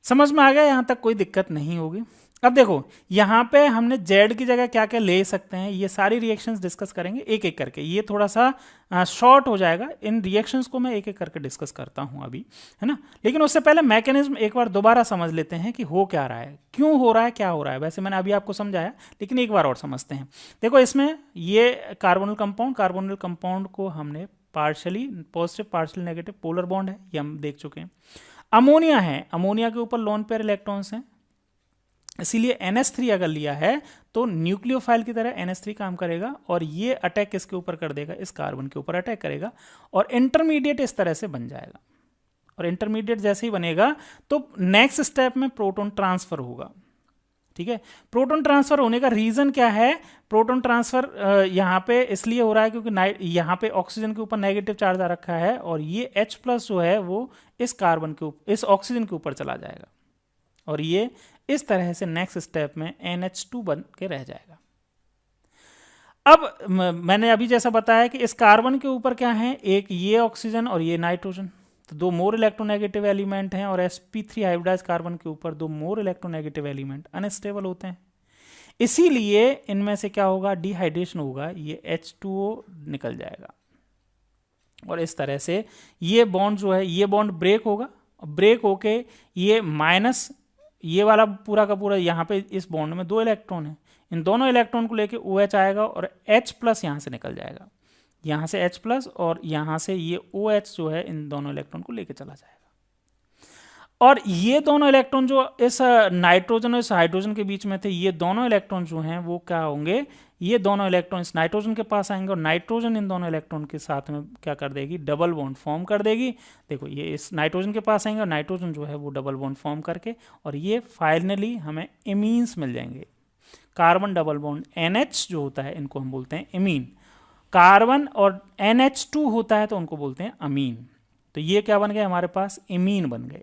A: समझ में आ गया, यहां तक कोई दिक्कत नहीं होगी। अब देखो यहाँ पे हमने Z की जगह क्या क्या ले सकते हैं, ये सारी रिएक्शंस डिस्कस करेंगे एक एक करके। ये थोड़ा सा शॉर्ट हो जाएगा, इन रिएक्शंस को मैं एक एक करके डिस्कस करता हूँ अभी, है ना। लेकिन उससे पहले मैकेनिज्म एक बार दोबारा समझ लेते हैं कि हो क्या रहा है, क्यों हो रहा है, क्या हो रहा है। वैसे मैंने अभी आपको समझाया, लेकिन एक बार और समझते हैं। देखो इसमें ये कार्बोनिल कंपाउंड को हमने partially positive partially negative polar bond है, ये हम देख चुके हैं। अमोनिया है, अमोनिया के ऊपर लोन पेयर इलेक्ट्रॉन्स हैं, इसीलिए NH3 अगर लिया है तो न्यूक्लियोफाइल की तरह NH3 काम करेगा, और ये अटैक किसके ऊपर कर देगा, इस कार्बन के ऊपर अटैक करेगा, और इंटरमीडिएट इस तरह से बन जाएगा। और इंटरमीडिएट जैसे ही बनेगा तो नेक्स्ट स्टेप में प्रोटॉन ट्रांसफर होगा, ठीक है। प्रोटॉन ट्रांसफर होने का रीजन क्या है, प्रोटॉन ट्रांसफर यहाँ पे इसलिए हो रहा है क्योंकि यहाँ पे ऑक्सीजन के ऊपर नेगेटिव चार्ज आ रखा है, और ये H+ जो है वो इस कार्बन के ऊपर, इस ऑक्सीजन के ऊपर चला जाएगा, और ये इस तरह से नेक्स्ट स्टेप में NH2 बन के रह जाएगा। अब मैंने अभी जैसा बताया कि इस कार्बन के ऊपर क्या है, एक ये ऑक्सीजन और ये नाइट्रोजन, तो दो मोर इलेक्ट्रोनेगेटिव एलिमेंट हैं, और sp3 हाइब्रिडाइज कार्बन के ऊपर दो मोर इलेक्ट्रोनेगेटिव एलिमेंट अनस्टेबल होते हैं। इसीलिए इनमें से क्या होगा, डिहाइड्रेशन होगा, ये H2O निकल जाएगा, और इस तरह से ये बॉन्ड जो है, ये बॉन्ड ब्रेक होगा, ब्रेक होके ये माइनस, ये वाला पूरा का पूरा, यहाँ पे इस बॉन्ड में दो इलेक्ट्रॉन है, इन दोनों इलेक्ट्रॉन को लेके OH आएगा, और H+ यहाँ से निकल जाएगा, यहाँ से H+, और यहाँ से ये OH जो है इन दोनों इलेक्ट्रॉन को लेके चला जाएगा। और ये दोनों इलेक्ट्रॉन जो इस नाइट्रोजन और इस हाइड्रोजन के बीच में थे, ये दोनों इलेक्ट्रॉन जो हैं वो क्या होंगे, ये दोनों इलेक्ट्रॉन इस नाइट्रोजन के पास आएंगे, और नाइट्रोजन इन दोनों इलेक्ट्रॉन के साथ में क्या कर देगी, डबल बॉन्ड फॉर्म कर देगी। देखो ये इस नाइट्रोजन के पास आएंगे, और नाइट्रोजन जो है वो डबल बॉन्ड फॉर्म करके, और ये फाइनली हमें एमीन्स मिल जाएंगे। कार्बन डबल बॉन्ड NH जो होता है इनको हम बोलते हैं एमीन, कार्बन और NH2 होता है तो उनको बोलते हैं अमीन। तो ये क्या बन गए, हमारे पास एमीन बन गए,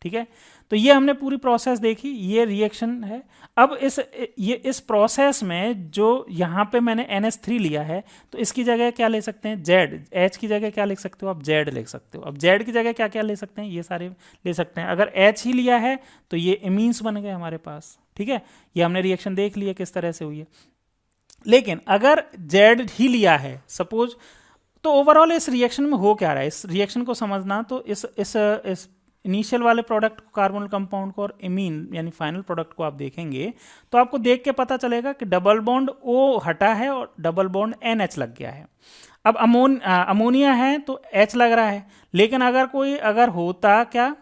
A: ठीक है। तो ये हमने पूरी प्रोसेस देखी, ये रिएक्शन है। अब इस प्रोसेस में जो यहाँ पे मैंने NH3 लिया है, तो इसकी जगह क्या ले सकते हैं, Z, H की जगह क्या लिख सकते हो आप, Z लिख सकते हो। अब Z की जगह क्या क्या ले सकते हैं, ये सारे ले सकते हैं। अगर H ही लिया है तो ये एमीन्स बन गए हमारे पास, ठीक है। ये हमने रिएक्शन देख लिया किस तरह से हुई है। लेकिन अगर Z ही लिया है सपोज, तो ओवरऑल इस रिएक्शन में हो क्या रहा है, इस रिएक्शन को समझना, तो इस इनिशियल वाले प्रोडक्ट को, कार्बोनिल कंपाउंड को, और एमीन यानी फाइनल प्रोडक्ट को आप देखेंगे तो आपको देख के पता चलेगा कि डबल बॉन्ड O हटा है और डबल बॉन्ड NH लग गया है। अब अमोनिया है तो H लग रहा है, लेकिन अगर होता क्या,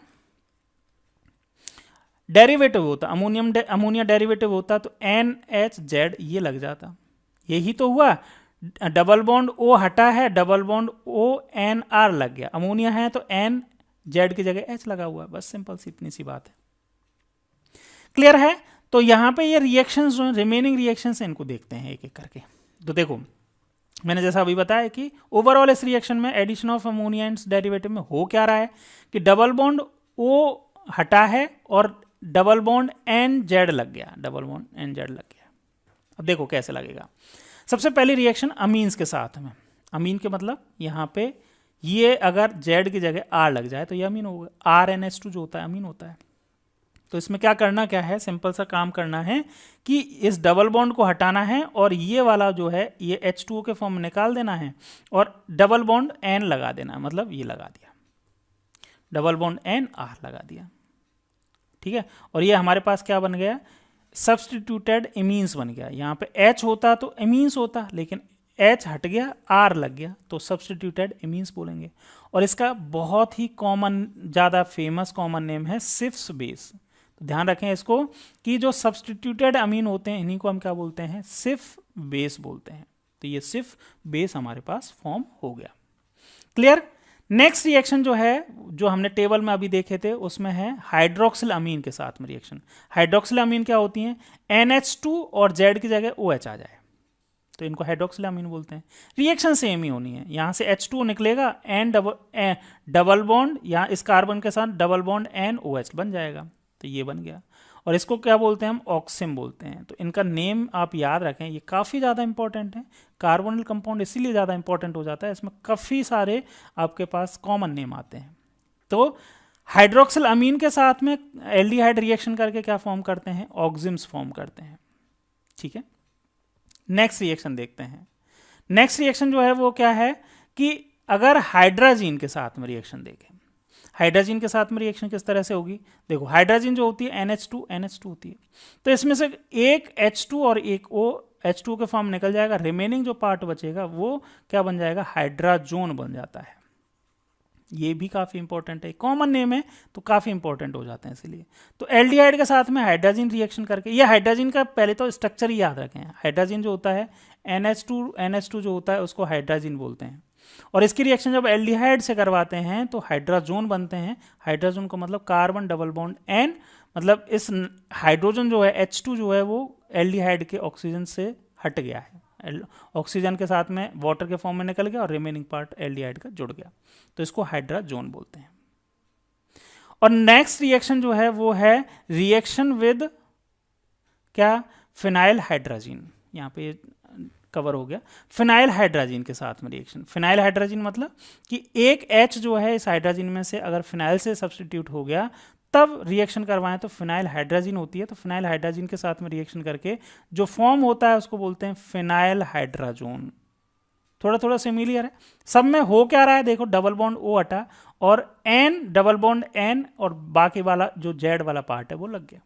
A: डेरिवेटिव होता, अमोनिया डेरिवेटिव होता तो NHZ ये लग जाता। यही तो हुआ, डबल बॉन्ड O हटा है, डबल बॉन्ड ONR लग गया। अमोनिया है तो NZ की जगह H लगा हुआ है, बस सिंपल सी इतनी सी बात है। क्लियर है। तो यहां पे ये रिएक्शंस जो रिमेनिंग रिएक्शंस हैं इनको देखते हैं एक एक करके। तो देखो मैंने जैसा अभी बताया कि ओवरऑल इस रिएक्शन में addition of ammonia and derivative में हो क्या रहा है कि डबल बॉन्ड O हटा है और डबल बॉन्ड NZ लग गया, डबल बॉन्ड NZ लग गया। अब देखो कैसे लगेगा। सबसे पहली रिएक्शन अमीन्स के साथ में, अमीन के मतलब यहाँ पे ये अगर Z की जगह R लग जाए तो ये अमीन होगा, RNH2 जो होता है अमीन होता है। तो इसमें क्या करना क्या है, सिंपल सा काम करना है कि इस डबल बॉन्ड को हटाना है और ये वाला जो है ये H2O के फॉर्म में निकाल देना है और डबल बॉन्ड N लगा देना है, मतलब ये लगा दिया, डबल बॉन्ड NR लगा दिया, ठीक है। और ये हमारे पास क्या बन गया, सब्सटीट्यूटेड इमीन्स बन गया। यहाँ पे H होता तो इमीन्स होता, लेकिन H हट गया, R लग गया, तो सब्सटीट्यूटेड इमीन्स बोलेंगे। और इसका बहुत ही कॉमन, ज़्यादा फेमस कॉमन नेम है सिफ्स बेस। तो ध्यान रखें इसको कि जो सब्सटीट्यूटेड अमीन होते हैं इन्हीं को हम क्या बोलते हैं, सिफ बेस बोलते हैं। तो ये सिफ बेस हमारे पास फॉर्म हो गया। क्लियर। नेक्स्ट रिएक्शन जो है, जो हमने टेबल में अभी देखे थे, उसमें है हाइड्रोक्सिल अमीन के साथ में रिएक्शन। हाइड्रोक्सिल अमीन क्या होती हैं, NH2 और Z की जगह OH आ जाए तो इनको हाइड्रोक्सिल अमीन बोलते हैं। रिएक्शन सेम ही होनी है, यहाँ से H2 निकलेगा, N डबल बॉन्ड, यहाँ इस कार्बन के साथ डबल बॉन्ड NOH बन जाएगा, तो ये बन गया। और इसको क्या बोलते हैं हम, ऑक्सिम बोलते हैं। तो इनका नेम आप याद रखें, ये काफ़ी ज़्यादा इंपॉर्टेंट है। कार्बोनिल कंपाउंड इसीलिए ज़्यादा इंपॉर्टेंट हो जाता है, इसमें काफ़ी सारे आपके पास कॉमन नेम आते हैं। तो हाइड्रोक्सिल अमीन के साथ में एल्डिहाइड रिएक्शन करके क्या फॉर्म करते हैं, ऑक्सिम्स फॉर्म करते हैं, ठीक है। नेक्स्ट रिएक्शन देखते हैं। नेक्स्ट रिएक्शन जो है वो क्या है कि अगर हाइड्राजीन के साथ में रिएक्शन देखें, हाइड्रोजन के साथ में रिएक्शन किस तरह से होगी, देखो हाइड्रोजन जो होती है NH2 होती है, तो इसमें से एक H2 और एक O, H2 के फॉर्म निकल जाएगा, रिमेनिंग जो पार्ट बचेगा वो क्या बन जाएगा, हाइड्राजोन बन जाता है। ये भी काफ़ी इंपॉर्टेंट है, कॉमन नेम है तो काफ़ी इंपॉर्टेंट हो जाते हैं इसीलिए। तो एल्डिहाइड के साथ में हाइड्रोजन रिएक्शन करके, ये हाइड्रोजन का पहले तो स्ट्रक्चर ही याद रखें। हाइड्रोजन जो होता है NH2 जो होता है उसको हाइड्रोजन बोलते हैं, और इसकी रिएक्शन जब एल्डिहाइड से करवाते हैं तो हाइड्राजोन बनते हैं। हाइड्राजोन को मतलब कार्बन डबल बॉन्ड N, मतलब इस हाइड्रोजन जो है H2 जो है वो एल्डिहाइड के ऑक्सीजन से हट गया है, ऑक्सीजन के साथ में वाटर के फॉर्म में निकल गया और रिमेनिंग पार्ट एल्डिहाइड का जुड़ गया, तो इसको हाइड्राजोन बोलते हैं। और नेक्स्ट रिएक्शन जो है वो है रिएक्शन विद क्या, फिनाइल हाइड्राजीन, यहाँ पे कवर हो गया। फिनाइल हाइड्राजीन के साथ में रिएक्शन, फिनाइल हाइड्राजीन मतलब कि एक H जो है इस हाइड्राजीन में से अगर फिनाइल से सब्सटीट्यूट हो गया तब रिएक्शन करवाएं तो फिनाइल हाइड्राजीन होती है। तो फिनाइल हाइड्राजीन के साथ में रिएक्शन करके जो फॉर्म होता है उसको बोलते हैं फिनाइल हाइड्राजोन। थोड़ा थोड़ा सिमिलियर है, सब में हो क्या रहा है, देखो डबल बॉन्ड O हटा और N डबल बॉन्ड N और बाकी वाला जो Z वाला पार्ट है वो लग गया,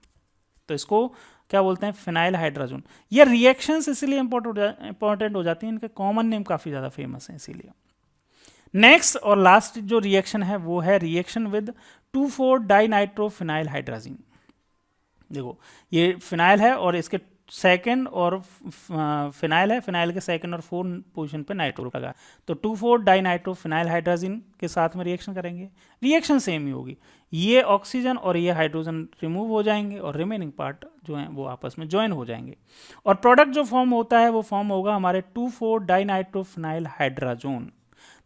A: तो इसको क्या बोलते हैं, फिनाइल हाइड्राजोन। ये रिएक्शंस इसीलिए इंपॉर्टेंट हो जाती हैं, इनके कॉमन नेम काफ़ी ज़्यादा फेमस हैं इसीलिए। नेक्स्ट और लास्ट जो रिएक्शन है वो है रिएक्शन विद 2,4-डाइनाइट्रोफिनाइल हाइड्राजीन। देखो ये फिनाइल है और इसके सेकंड और फिनाइल है, फिनाइल के सेकंड और 4 पोजीशन पे नाइट्रो लगा, तो 2,4-डाइनाइट्रोफिनाइल हाइड्राजीन के साथ में रिएक्शन करेंगे। रिएक्शन सेम ही होगी, ये ऑक्सीजन और ये हाइड्रोजन रिमूव हो जाएंगे और रिमेनिंग पार्ट जो हैं वो आपस में ज्वाइन हो जाएंगे, और प्रोडक्ट जो फॉर्म होता है वो फॉर्म होगा हमारे 2,4-डाइनाइट्रोफिनाइल हाइड्राजोन।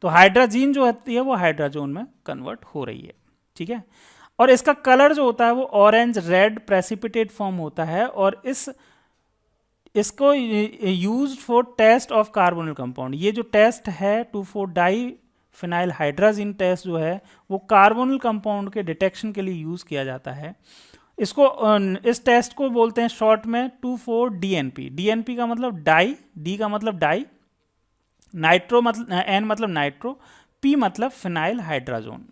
A: तो हाइड्राजीन जो होती है वो हाइड्राजोन में कन्वर्ट हो रही है, ठीक है। और इसका कलर जो होता है वो ऑरेंज रेड प्रेसिपिटेट फॉर्म होता है, और इसको use for test of carbonyl compound. ये जो टेस्ट है 2,4-डाइफिनाइल हाइड्राजीन टेस्ट जो है वो कार्बोनिल कंपाउंड के डिटेक्शन के लिए यूज किया जाता है। इसको इस टेस्ट को बोलते हैं शॉर्ट में 2,4-DNP। DNP का मतलब डाई, D का मतलब डाई, नाइट्रो मतलब N मतलब नाइट्रो, P मतलब फिनाइल हाइड्राजोन।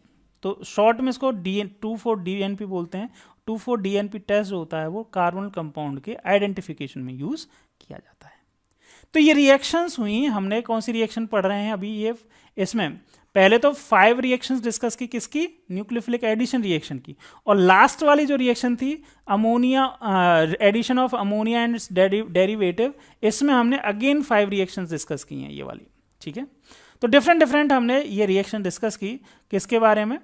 A: तो शॉर्ट में इसको 2,4-DNP बोलते हैं। 2,4-DNP टेस्ट जो होता है वो कार्बोनिल कंपाउंड के आइडेंटिफिकेशन में यूज किया जाता है। तो ये रिएक्शंस हुई, हमने कौन सी रिएक्शन पढ़ रहे हैं अभी, ये इसमें पहले तो 5 रिएक्शंस डिस्कस की, किसकी, न्यूक्लियोफिलिक एडिशन रिएक्शन की, और लास्ट वाली जो रिएक्शन थी ammonia, addition of ammonia and derivative, इसमें हमने अगेन 5 रिएक्शंस डिस्कस की हैं ये वाली, ठीक है। तो डिफरेंट हमने ये रिएक्शन डिस्कस की, किसके बारे में,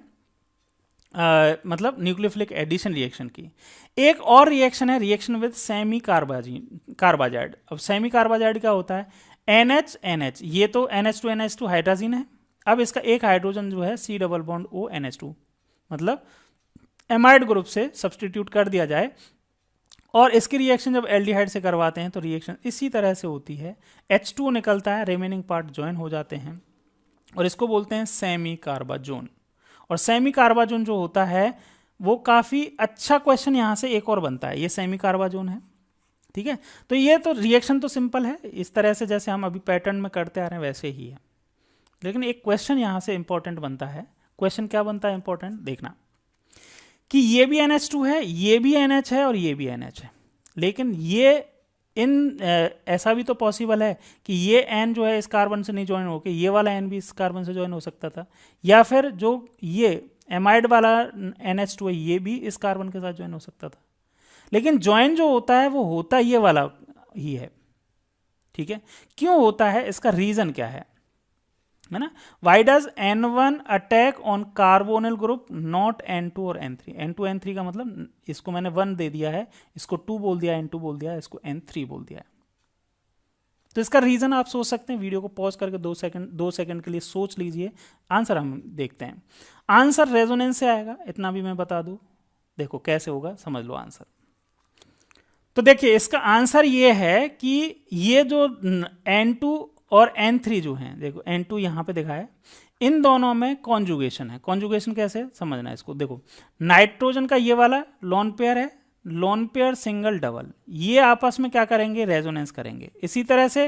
A: मतलब न्यूक्लियोफिलिक एडिशन रिएक्शन की। एक और रिएक्शन है रिएक्शन विद सेमी कार्बाजाइड। अब सेमी कार्बाजाइड क्या होता है, NH, ये तो NH2 हाइड्राजीन है, अब इसका एक हाइड्रोजन जो है C double bond O NH2, मतलब एमाइड ग्रुप से सब्सटीट्यूट कर दिया जाए, और इसकी रिएक्शन जब एल्डिहाइड से करवाते हैं तो रिएक्शन इसी तरह से होती है, H2 निकलता है, रिमेनिंग पार्ट ज्वाइन हो जाते हैं, और इसको बोलते हैं सेमी कार्बाजोन। और सेमी कार्बाजोन जो होता है वो काफ़ी अच्छा क्वेश्चन यहाँ से एक और बनता है, ये सेमी कार्बाजोन है, ठीक है। तो ये तो रिएक्शन तो सिंपल है, इस तरह से जैसे हम अभी पैटर्न में करते आ रहे हैं वैसे ही है, लेकिन एक क्वेश्चन यहाँ से इंपॉर्टेंट बनता है। क्वेश्चन क्या बनता है इंपॉर्टेंट, देखना कि ये भी NH2 है, ये भी NH है और ये भी NH है, लेकिन ये ऐसा भी तो पॉसिबल है कि ये N जो है इस कार्बन से नहीं ज्वाइन होकर ये वाला N भी इस कार्बन से ज्वाइन हो सकता था, या फिर जो ये एमाइड वाला NH2 है ये भी इस कार्बन के साथ ज्वाइन हो सकता था, लेकिन ज्वाइन जो होता है वो होता ये वाला ही है, ठीक है। क्यों होता है, इसका रीजन क्या है ना। Why does N1 attack on carbonyl group not N2 और N3। N2 N3 का मतलब इसको मैंने 1 दे दिया है, इसको 2 बोल दिया, N2 बोल दिया, इसको N3 बोल दिया है। तो इसका रीजन आप सोच सकते हैं, वीडियो को पॉज करके 2 सेकंड के लिए सोच लीजिए। आंसर हम देखते हैं। आंसर रेजोनेंस से आएगा, इतना भी मैं बता दूं, देखो कैसे होगा, समझ लो आंसर। तो देखिए इसका आंसर ये है कि ये जो N2 और N3 जो हैं, देखो N2 यहाँ पे दिखा है, इन दोनों में कॉन्जुगेशन है। कॉन्जुगेशन कैसे समझना है इसको, देखो नाइट्रोजन का ये वाला लोन पेयर है, लोन पेयर सिंगल डबल, ये आपस में क्या करेंगे, रेजोनेंस करेंगे। इसी तरह से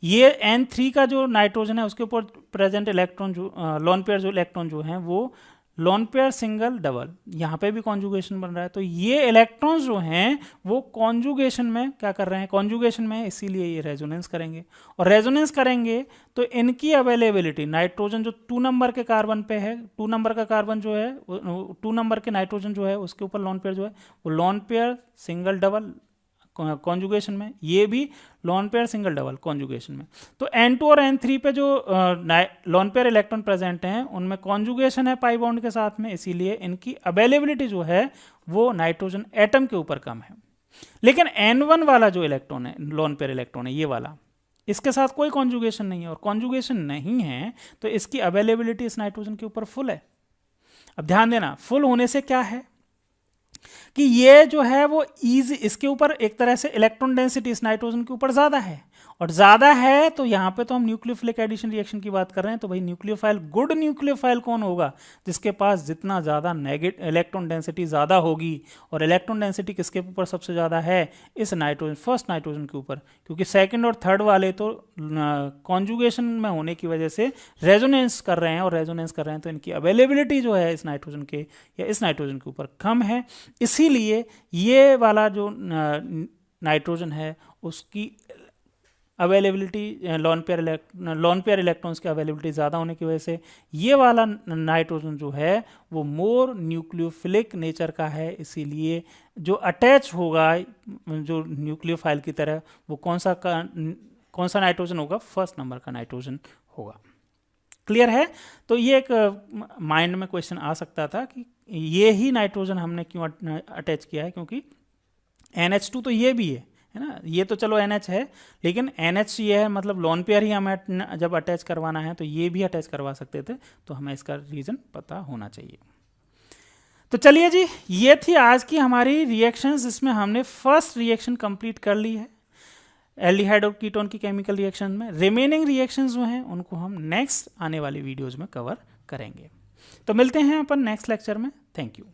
A: ये N3 का जो नाइट्रोजन है उसके ऊपर प्रेजेंट इलेक्ट्रॉन जो लोन पेयर जो इलेक्ट्रॉन जो हैं वो लोन पेयर सिंगल डबल, यहाँ पे भी कॉन्जुगेशन बन रहा है। तो ये इलेक्ट्रॉन्स जो हैं वो कॉन्जुगेशन में क्या कर रहे हैं, कॉन्जुगेशन में, इसीलिए ये रेजोनेंस करेंगे। और रेजोनेंस करेंगे तो इनकी अवेलेबिलिटी, नाइट्रोजन जो 2 नंबर के कार्बन पे है, 2 नंबर का कार्बन जो है, 2 नंबर के नाइट्रोजन जो है उसके ऊपर लोन पेयर जो है वो lone pair single double conjugation में, ये भी lone pair single double conjugation में। तो N2 और N3 पे जो लोन पेयर इलेक्ट्रॉन प्रेजेंट हैं उनमें कॉन्जुगेशन है पाई बॉन्ड के साथ में, इसीलिए इनकी अवेलेबिलिटी जो है वो नाइट्रोजन एटम के ऊपर कम है। लेकिन N1 वाला जो इलेक्ट्रॉन है, लोन पेयर इलेक्ट्रॉन है ये वाला, इसके साथ कोई कॉन्जुगेशन नहीं है, और कॉन्जुगेशन नहीं है तो इसकी अवेलेबिलिटी इस नाइट्रोजन के ऊपर फुल है। अब ध्यान देना, फुल होने से क्या है कि ये जो है वो इजी, इसके ऊपर एक तरह से इलेक्ट्रॉन डेंसिटी इस नाइट्रोजन के ऊपर ज़्यादा है, और ज़्यादा है तो यहाँ पे तो हम न्यूक्लियोफिलिक एडिशन रिएक्शन की बात कर रहे हैं। तो भाई न्यूक्लियोफाइल, गुड न्यूक्लियोफाइल कौन होगा, जिसके पास जितना ज़्यादा नेगेटिव इलेक्ट्रॉन डेंसिटी ज़्यादा होगी, और इलेक्ट्रॉन डेंसिटी किसके ऊपर सबसे ज़्यादा है, इस नाइट्रोजन, फर्स्ट नाइट्रोजन के ऊपर, क्योंकि सेकेंड और थर्ड वाले तो कॉन्जुगेशन में होने की वजह से रेजोनेंस कर रहे हैं, और रेजोनेंस कर रहे हैं तो इनकी अवेलेबिलिटी जो है इस नाइट्रोजन के या इस नाइट्रोजन के ऊपर कम है। इसीलिए ये वाला जो नाइट्रोजन है उसकी अवेलेबिलिटी, लोन पेयर इलेक्ट्रॉन्स की अवेलेबिलिटी ज़्यादा होने की वजह से ये वाला नाइट्रोजन जो है वो मोर न्यूक्लियोफिलिक नेचर का है। इसीलिए जो अटैच होगा जो न्यूक्लियोफाइल की तरह वो कौन सा नाइट्रोजन होगा, फर्स्ट नंबर का नाइट्रोजन होगा। क्लियर है। तो ये एक माइंड में क्वेश्चन आ सकता था कि ये ही नाइट्रोजन हमने क्यों अटैच किया है, क्योंकि NH2 तो ये भी है ना, ये तो चलो NH है, लेकिन NH ये है, मतलब लोन पेयर ही हमें जब अटैच करवाना है तो ये भी अटैच करवा सकते थे, तो हमें इसका रीज़न पता होना चाहिए। तो चलिए जी, ये थी आज की हमारी रिएक्शंस, जिसमें हमने फर्स्ट रिएक्शन कंप्लीट कर ली है एल्डिहाइड और कीटोन की केमिकल रिएक्शन में। रिमेनिंग रिएक्शंस जो हैं उनको हम नेक्स्ट आने वाली वीडियोज़ में कवर करेंगे। तो मिलते हैं अपन नेक्स्ट लेक्चर में। Thank you.